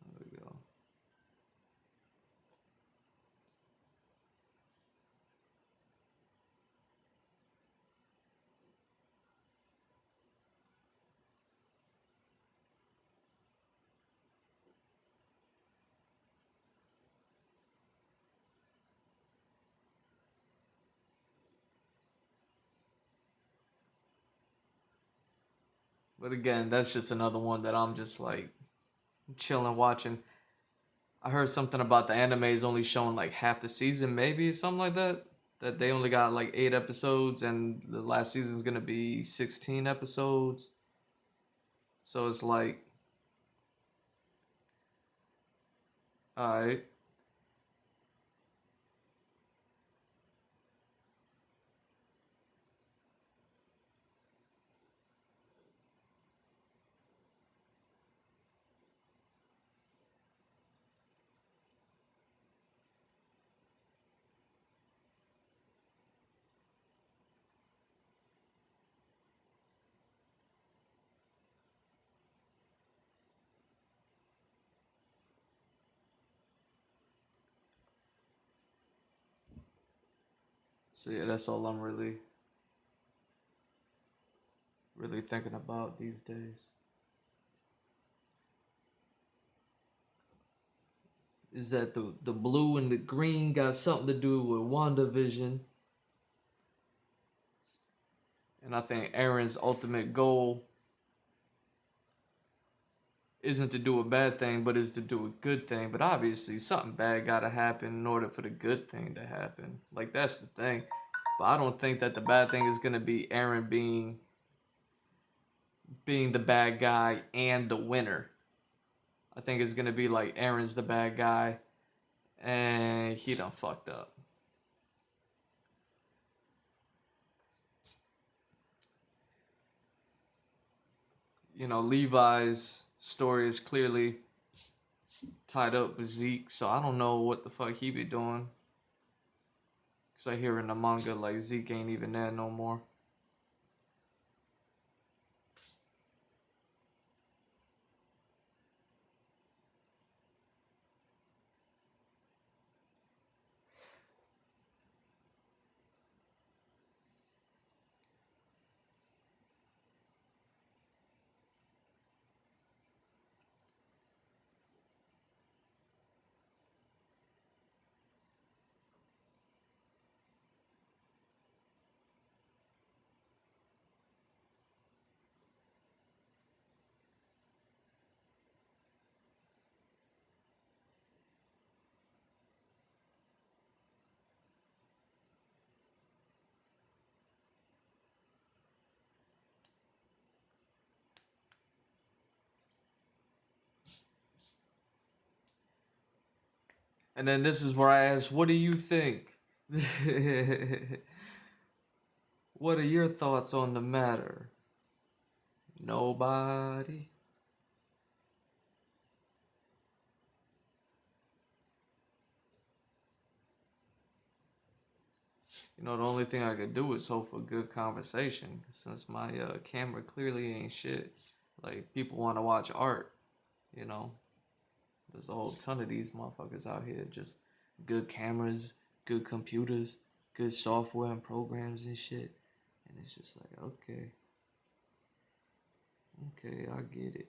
There we go. But again, that's just another one that I'm just like chilling watching. I heard something about the anime is only showing like half the season, maybe something like that. That they only got like 8 episodes, and the last season's gonna be 16 episodes. So it's like, all right, So yeah, that's all I'm really thinking about these days. Is that the blue and the green got something to do with WandaVision. And I think Aaron's ultimate goal isn't to do a bad thing, but is to do a good thing. But obviously, something bad got to happen in order for the good thing to happen. Like, that's the thing. But I don't think that the bad thing is going to be Aaron being the bad guy and the winner. I think it's going to be like Aaron's the bad guy and he done fucked up. You know, Levi's story is clearly tied up with Zeke, so I don't know what the fuck he be doing. Because I hear in the manga, like, Zeke ain't even there no more. And then this is where I ask, what do you think? What are your thoughts on the matter? Nobody? You know, the only thing I could do is hope for good conversation. Since my camera clearly ain't shit. Like, people want to watch art, you know? There's a whole ton of these motherfuckers out here. Just good cameras, good computers, good software and programs and shit. And it's just like, okay. Okay, I get it.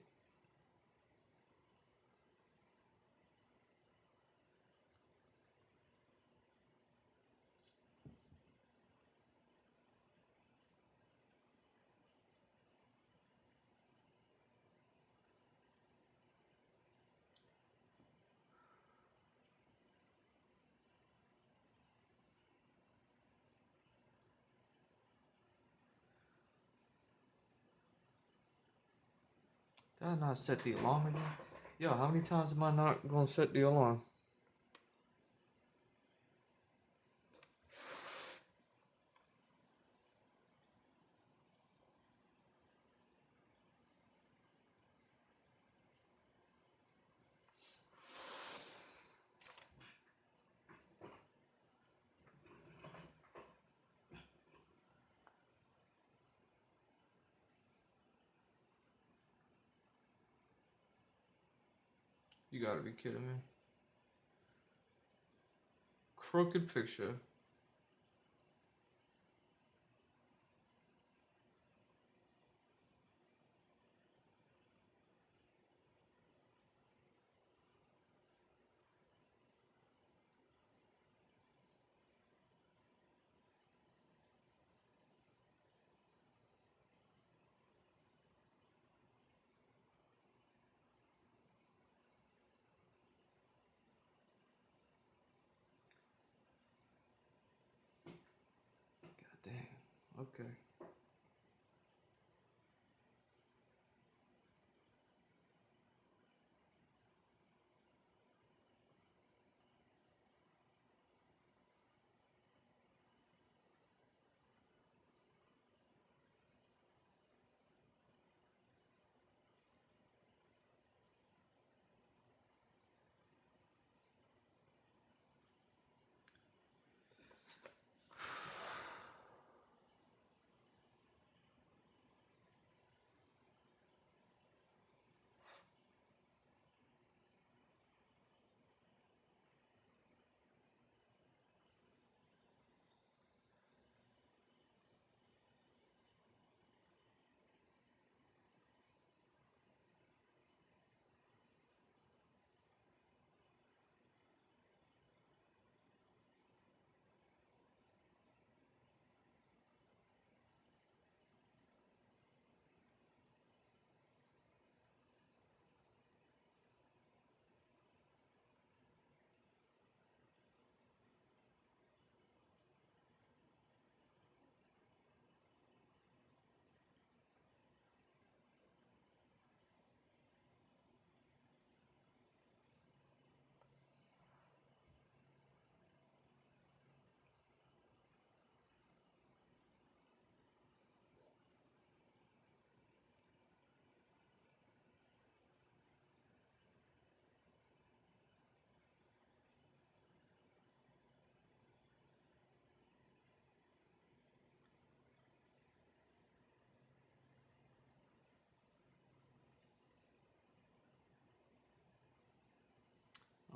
Did I not set the alarm again? Yo, how many times am I not gonna set the alarm? You gotta be kidding me. Crooked picture. God damn. Okay.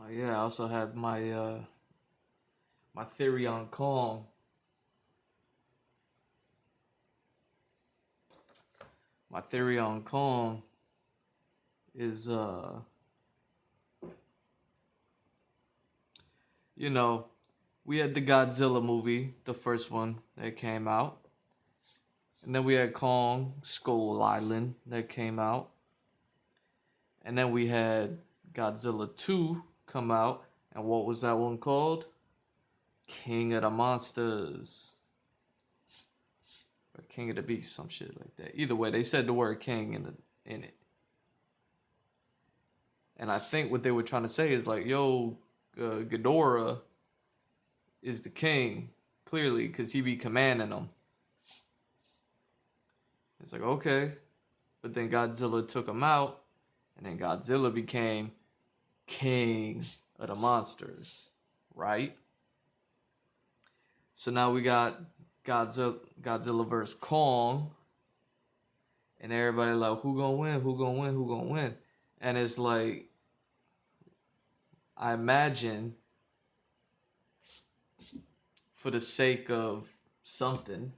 Oh yeah, I also have my theory on Kong. My theory on Kong is you know, we had the Godzilla movie, the first one that came out. And then we had Kong Skull Island that came out. And then we had Godzilla 2 come out. And what was that one called? King of the Monsters. Or King of the Beasts, some shit like that. Either way, they said the word king in it. And I think what they were trying to say is like, yo, Ghidorah is the king, clearly, because he be commanding them. It's like, okay. But then Godzilla took him out, and then Godzilla became king of the monsters, right? So now we got Godzilla versus Kong, and everybody like, who gonna win? Who gonna win? Who gonna win? And it's like, I imagine, for the sake of something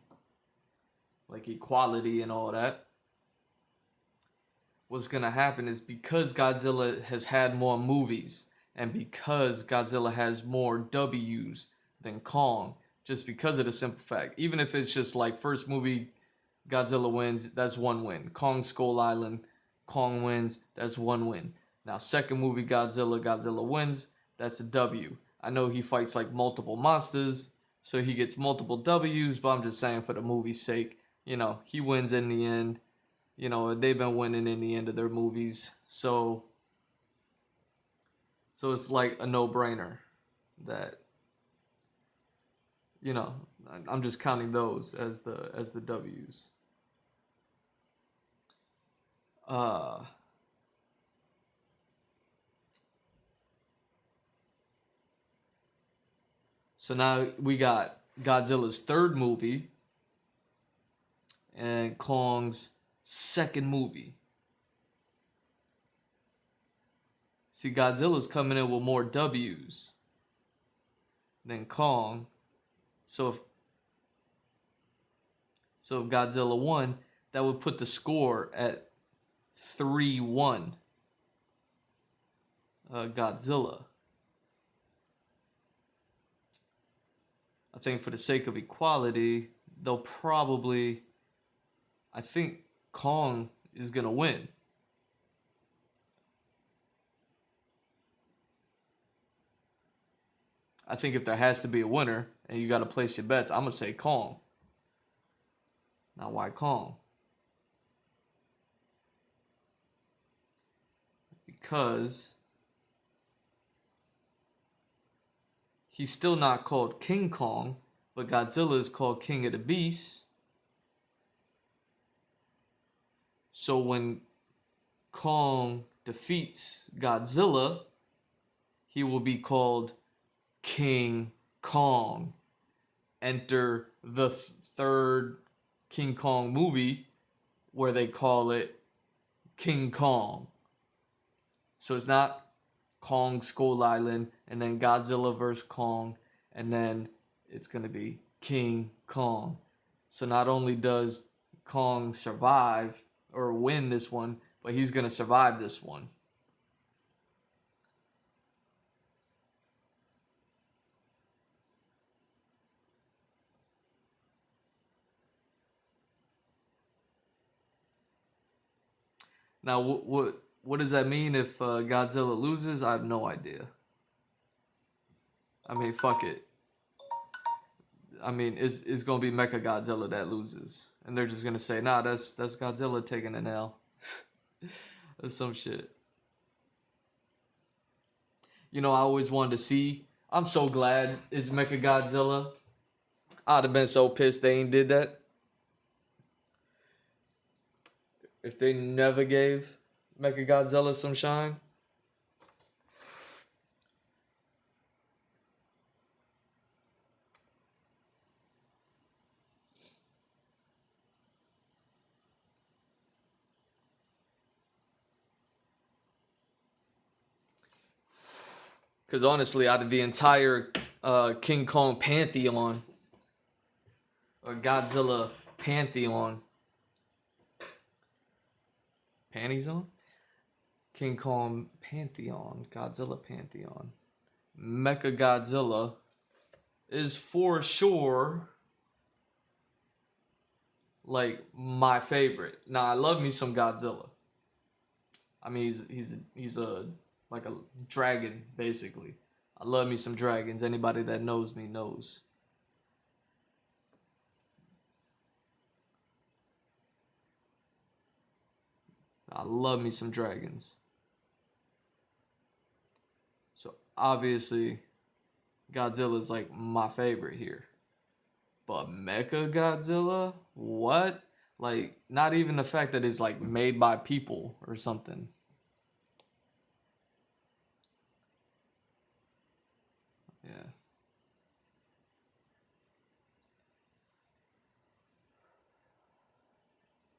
like equality and all that, what's gonna happen is because Godzilla has had more movies and because Godzilla has more W's than Kong, just because of the simple fact, even if it's just like first movie Godzilla wins, that's one win. Kong Skull Island, Kong wins, that's one win. Now second movie Godzilla wins, that's a W. I know he fights like multiple monsters, so he gets multiple W's, but I'm just saying for the movie's sake, he wins in the end. They've been winning in the end of their movies, so it's like a no-brainer that you know I'm just counting those as the W's. Uh, so now we got Godzilla's third movie and Kong's second movie. See, Godzilla's coming in with more W's than Kong. So if Godzilla won, that would put the score at 3-1 Godzilla. I think for the sake of equality, I think Kong is going to win. I think if there has to be a winner and you got to place your bets, I'm going to say Kong. Now, why Kong? Because he's still not called King Kong, but Godzilla is called King of the Beasts. So when Kong defeats Godzilla, he will be called King Kong. Enter the third King Kong movie where they call it King Kong. So it's not Kong Skull Island and then Godzilla vs. Kong and then it's going to be King Kong. So not only does Kong survive or win this one, but he's going to survive this one. Now, what does that mean if Godzilla loses? I have no idea. I mean, fuck it. I mean, it's gonna be Mecha Godzilla that loses, and they're just gonna say, "Nah, that's Godzilla taking an L." That's some shit. I always wanted to see. I'm so glad it's Mecha Godzilla. I'd have been so pissed they ain't did that. If they never gave Mecha Godzilla some shine. Because honestly, out of the entire King Kong pantheon or Godzilla pantheon, panties on? King Kong pantheon, Godzilla pantheon, Mecha Godzilla is for sure like my favorite. Now I love me some Godzilla. I mean he's a like a dragon basically. I love me some dragons. Anybody that knows me knows. I love me some dragons. So obviously Godzilla is like my favorite here. But Mecha Godzilla? What? Like not even the fact that it's like made by people or something. Yeah.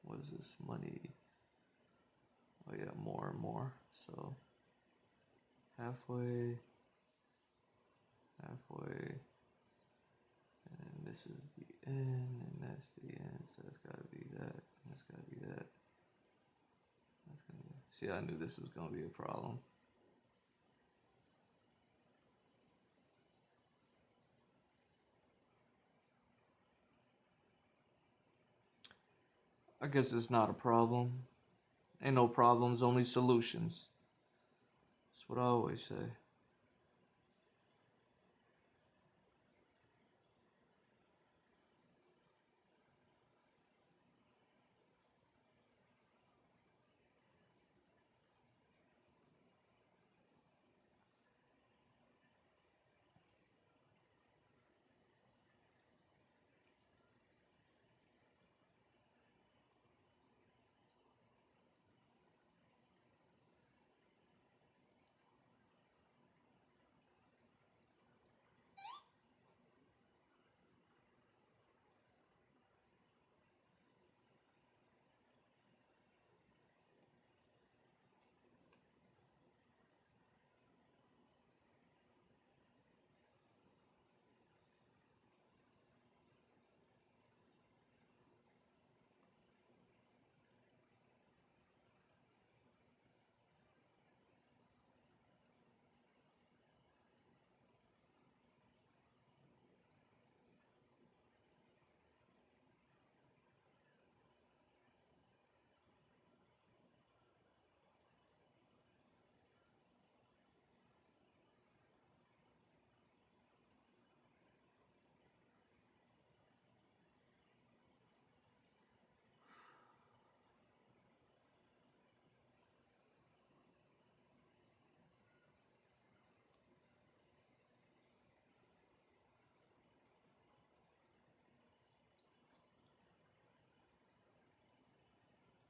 What is this? Money. Oh yeah, more and more. So halfway, halfway, and this is the end, and that's the end. So that's gotta be that. That's gotta be that. That's gonna be. See, I knew this was gonna be a problem. I guess it's not a problem. Ain't no problems, only solutions. That's what I always say.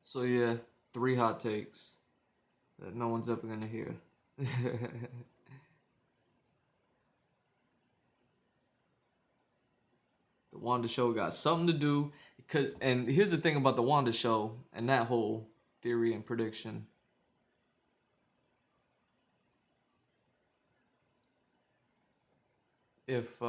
So yeah, three hot takes that no one's ever gonna hear. The Wanda Show got something to do. Cause, and here's the thing about the Wanda Show and that whole theory and prediction. If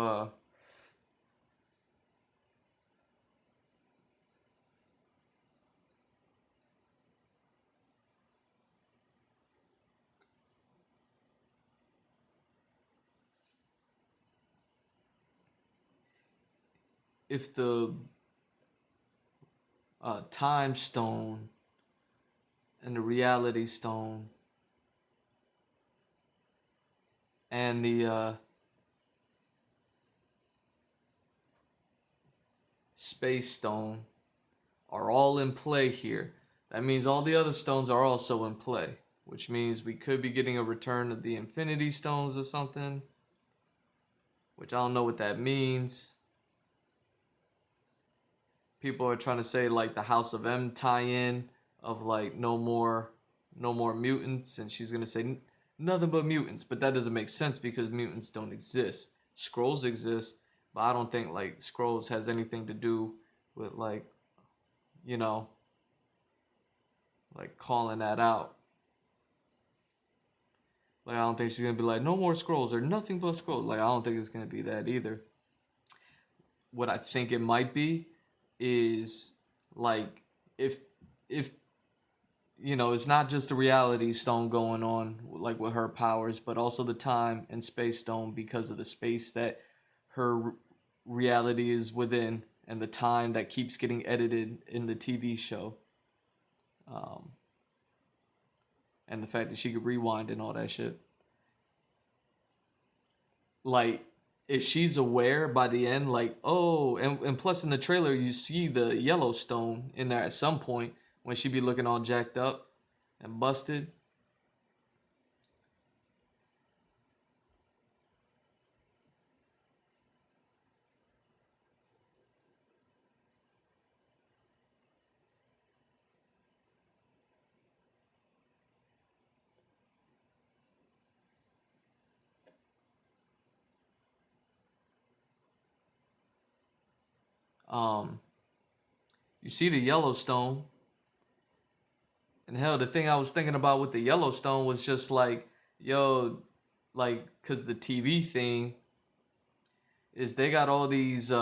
if the time stone and the reality stone and the space stone are all in play here, that means all the other stones are also in play, which means we could be getting a return of the Infinity Stones or something, which I don't know what that means. People are trying to say like the House of M tie-in of like no more mutants, and she's gonna say nothing but mutants, but that doesn't make sense because mutants don't exist. Scrolls exist, but I don't think like Scrolls has anything to do with like you know like calling that out. Like I don't think she's gonna be like no more scrolls or nothing but scrolls. Like I don't think it's gonna be that either. What I think it might be is like if if it's not just the reality stone going on like with her powers, but also the time and space stone because of the space that her reality is within and the time that keeps getting edited in the TV show. Um, and the fact that she could rewind and all that shit. Like, if she's aware by the end, like, oh, and plus in the trailer, you see the Yellowstone in there at some point when she be looking all jacked up and busted. Um, you see the Yellowstone, and hell, the thing I was thinking about with the Yellowstone was just like, yo, like, cause the TV thing is they got all these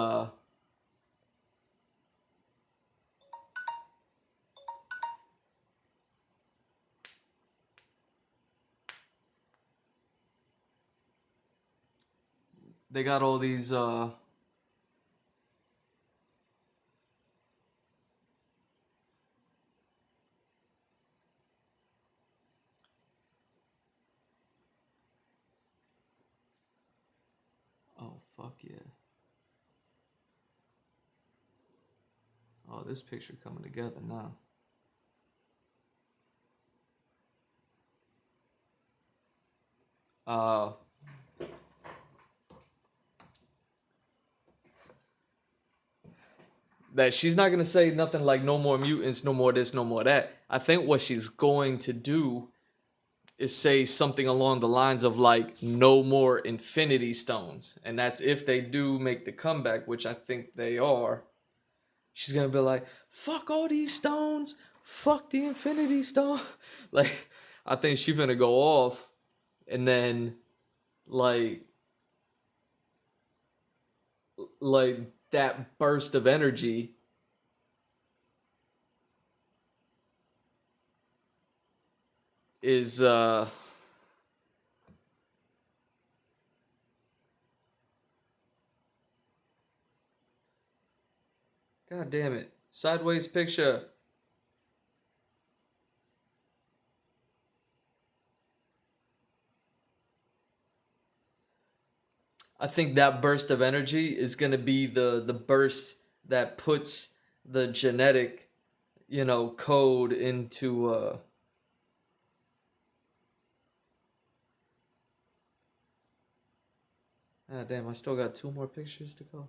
they got all these oh fuck yeah. Oh, this picture coming together now. Uh that she's not gonna say nothing like no more mutants, no more this, no more that. I think what she's going to do is say something along the lines of like no more infinity stones. And that's if they do make the comeback, which I think they are. She's gonna be like, fuck all these stones, fuck the infinity stone. Like, I think she's gonna go off and then like like that burst of energy is god damn it. Sideways picture. I think that burst of energy is gonna be the burst that puts the genetic, code into ah damn, I still got two more pictures to go.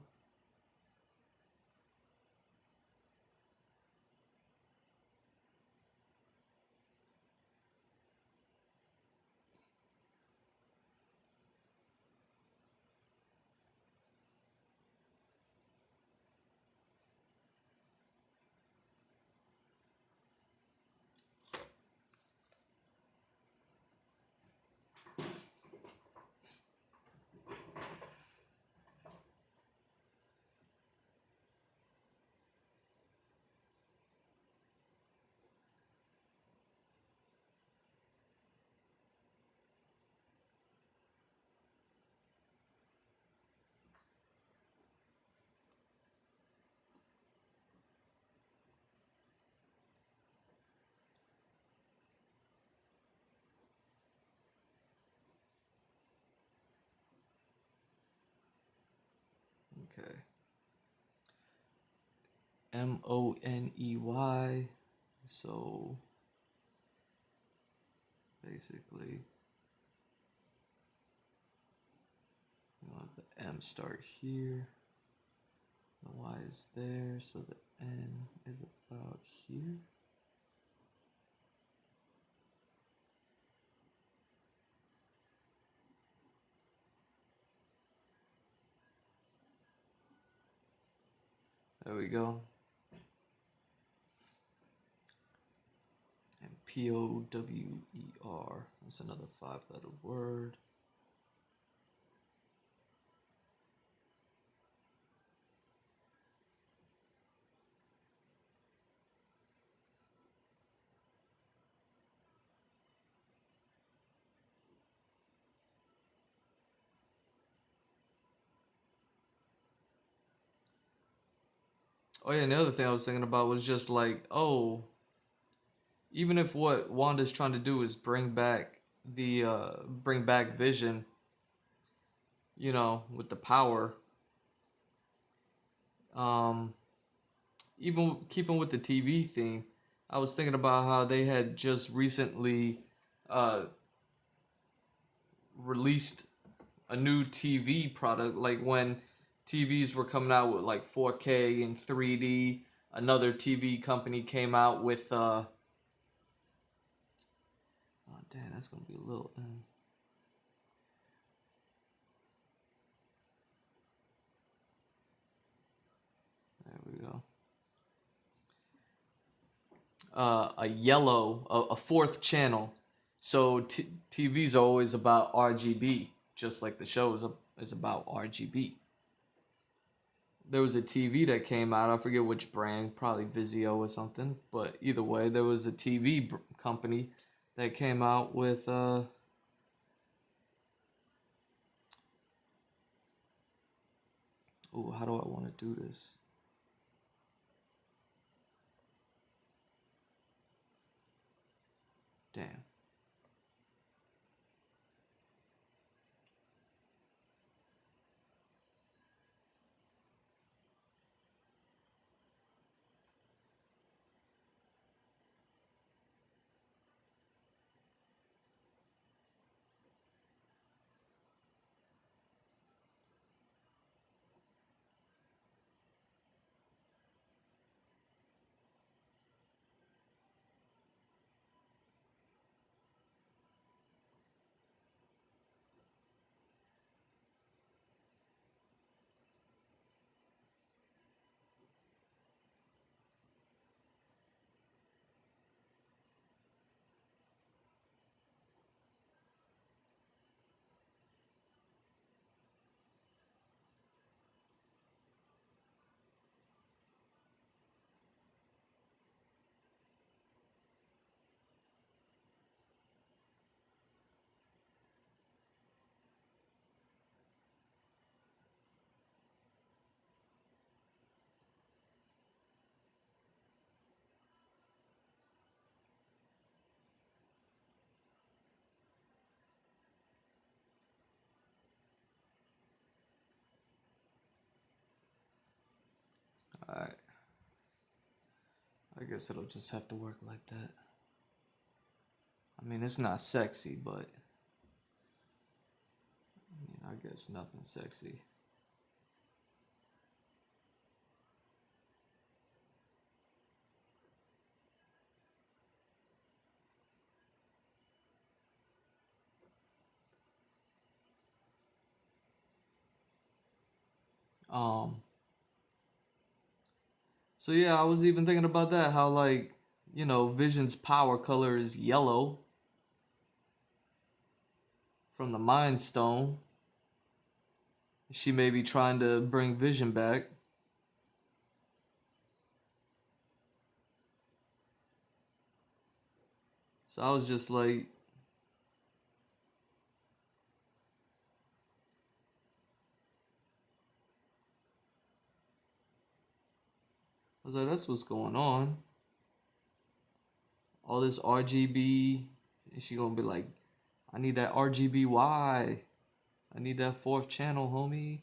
Okay. Money. So basically, we'll have the M start here. The Y is there, so the N is about here. There we go. And Power. That's another 5-letter word. Oh yeah, and the other thing I was thinking about was just like, oh, even if what Wanda's trying to do is bring back Vision, with the power, um, even keeping with the TV theme, I was thinking about how they had just recently uh, released a new TV product, like when TVs were coming out with like 4K and 3D. Another TV company came out with oh damn, that's gonna be a little. There we go. A fourth channel. So TVs are always about RGB, just like the show is about RGB. There was a TV that came out. I forget which brand, probably Vizio or something. But either way, there was a TV company that came out with. Oh, how do I want to do this? Damn. All right. I guess it'll just have to work like that. I mean, it's not sexy, but I guess nothing sexy. Um. So yeah, I was even thinking about that. How like Vision's power color is yellow from the Mind Stone. She may be trying to bring Vision back. So I was just like, that's what's going on. All this RGB, and she gonna be like, I need that RGBY. I need that fourth channel, homie.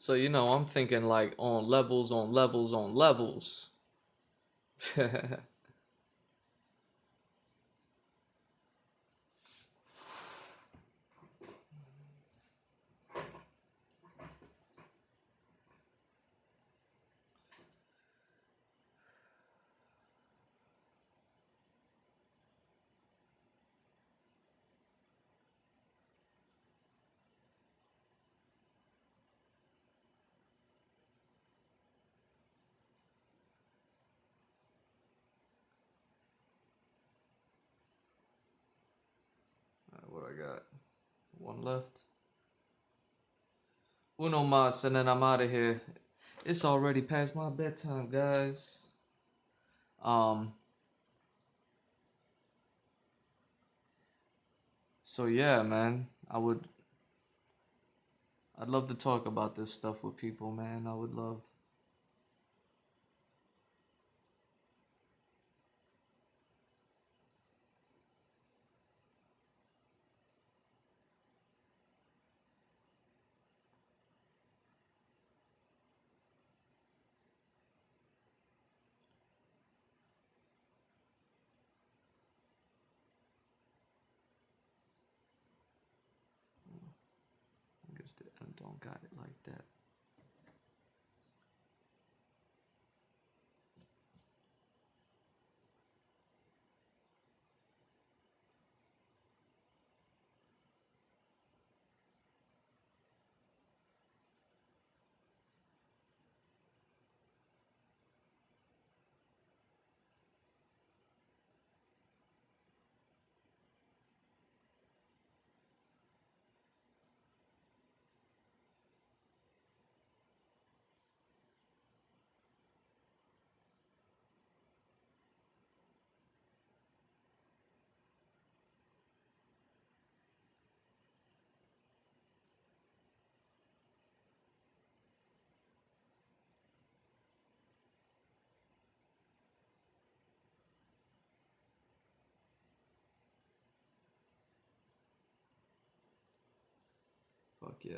So I'm thinking like on levels, on levels, on levels. What I got? One left. Uno mas, and then I'm out of here. It's already past my bedtime, guys. Um. So yeah, man. I'd love to talk about this stuff with people, man. I would love. I guess the M don't got it like that. Fuck yeah.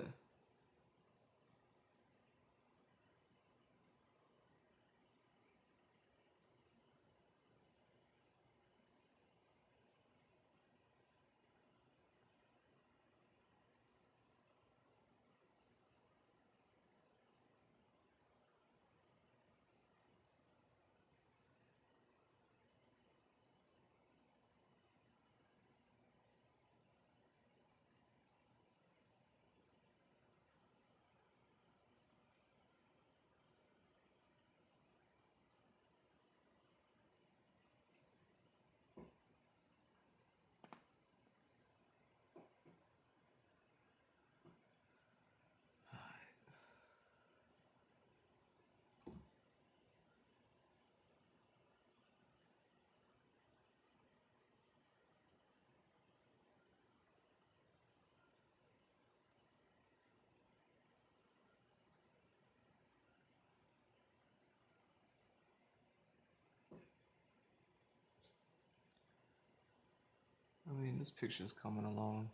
I mean, this picture's coming along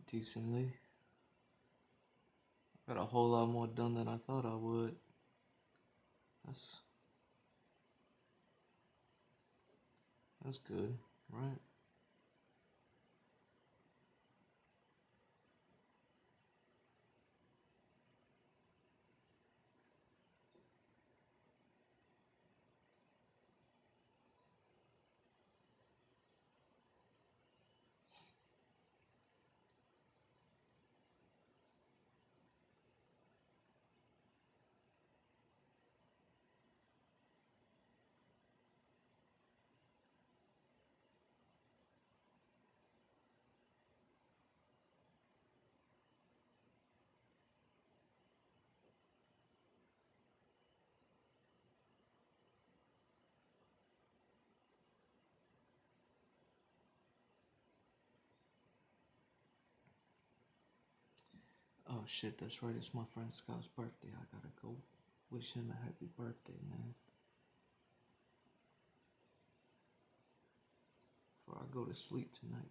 decently. Got a whole lot more done than I thought I would. That's that's good, right? Oh shit, that's right. It's my friend Scott's birthday. I gotta go wish him a happy birthday, man. Before I go to sleep tonight.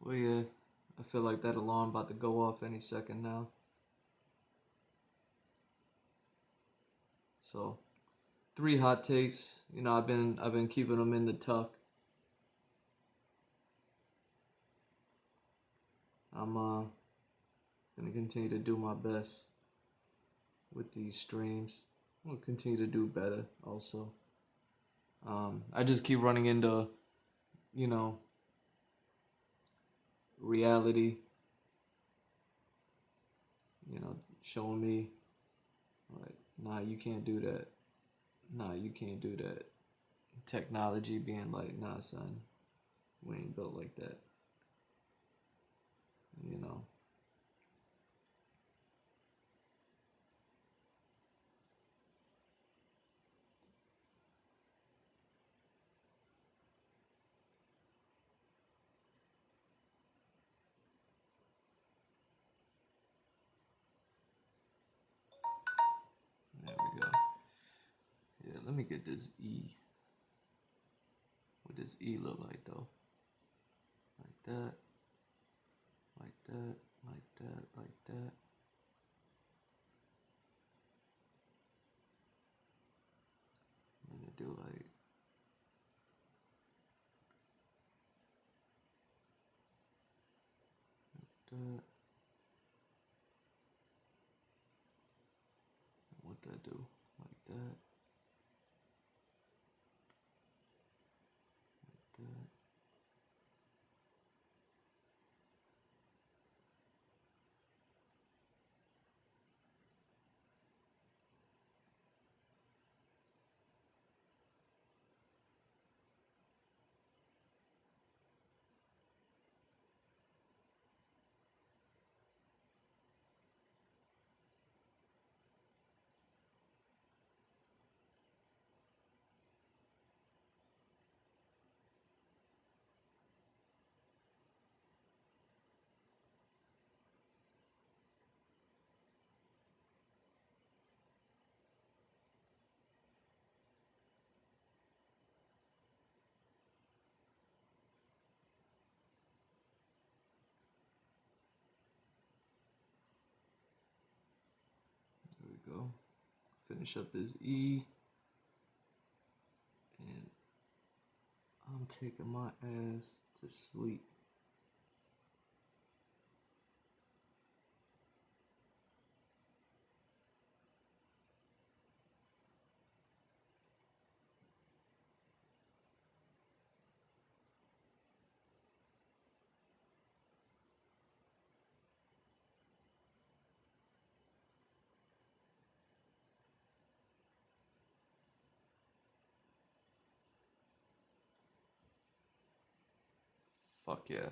Well, yeah, I feel like that alarm about to go off any second now. So, 3 hot takes. You know, I've been keeping them in the tuck. I'm gonna continue to do my best with these streams. I'm gonna continue to do better also. I just keep running into, you know, reality, showing me like, nah, you can't do that. Nah, you can't do that. Technology being like, nah, son, we ain't built like that. You know. There we go. Yeah, let me get this E. What does E look like though? Like that. Like that. Like that. Like that. I'm gonna do like that. What that do? Like that. Like that. There we go. Finish up this E. And I'm taking my ass to sleep. Fuck yeah.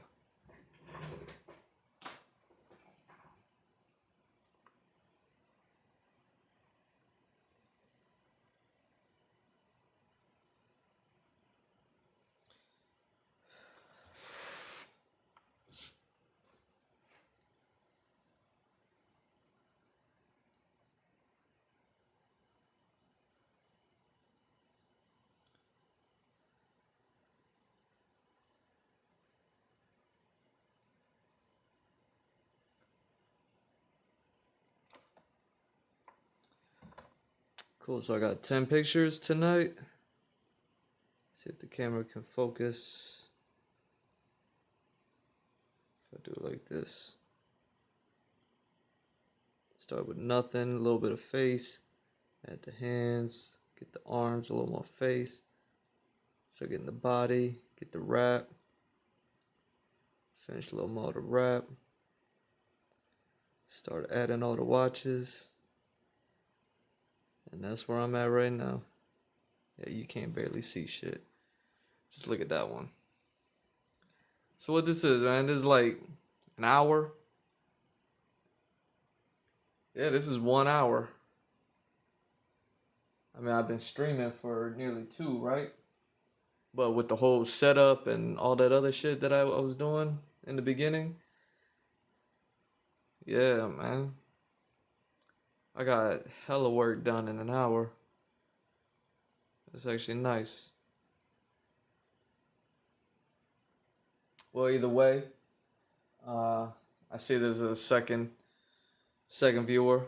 Cool, so I got 10 pictures tonight. See if the camera can focus. If I do it like this. Start with nothing, a little bit of face. Add the hands, get the arms, a little more face. Start getting the body, get the wrap. Finish a little more of the wrap. Start adding all the watches. And that's where I'm at right now. Yeah, you can't barely see shit. Just look at that one. So what this is, man, this is like an hour. Yeah, this is 1 hour. I mean, I've been streaming for nearly 2, right? But with the whole setup and all that other shit that I was doing in the beginning, yeah, man. I got hella work done in an hour. That's actually nice. Well, either way, Uh, I see there's a second viewer.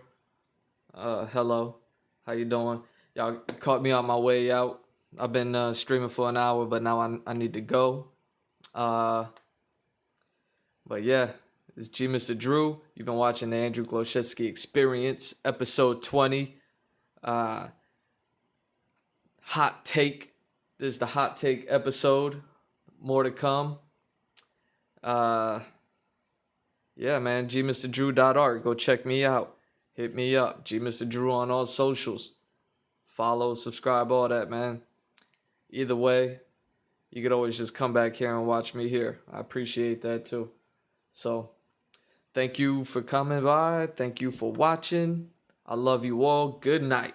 Hello, how you doing? Y'all caught me on my way out. I've been streaming for an hour, but now I need to go. Uh, but yeah, it's GMrDrew. You've been watching the Andrew Gloszewski Experience, episode 20. Uh, hot take. This is the hot take episode. More to come. Uh, yeah, man. GMrDrew.art. Go check me out. Hit me up. GMrDrew on all socials. Follow, subscribe, all that, man. Either way, you could always just come back here and watch me here. I appreciate that too. So, thank you for coming by. Thank you for watching. I love you all. Good night.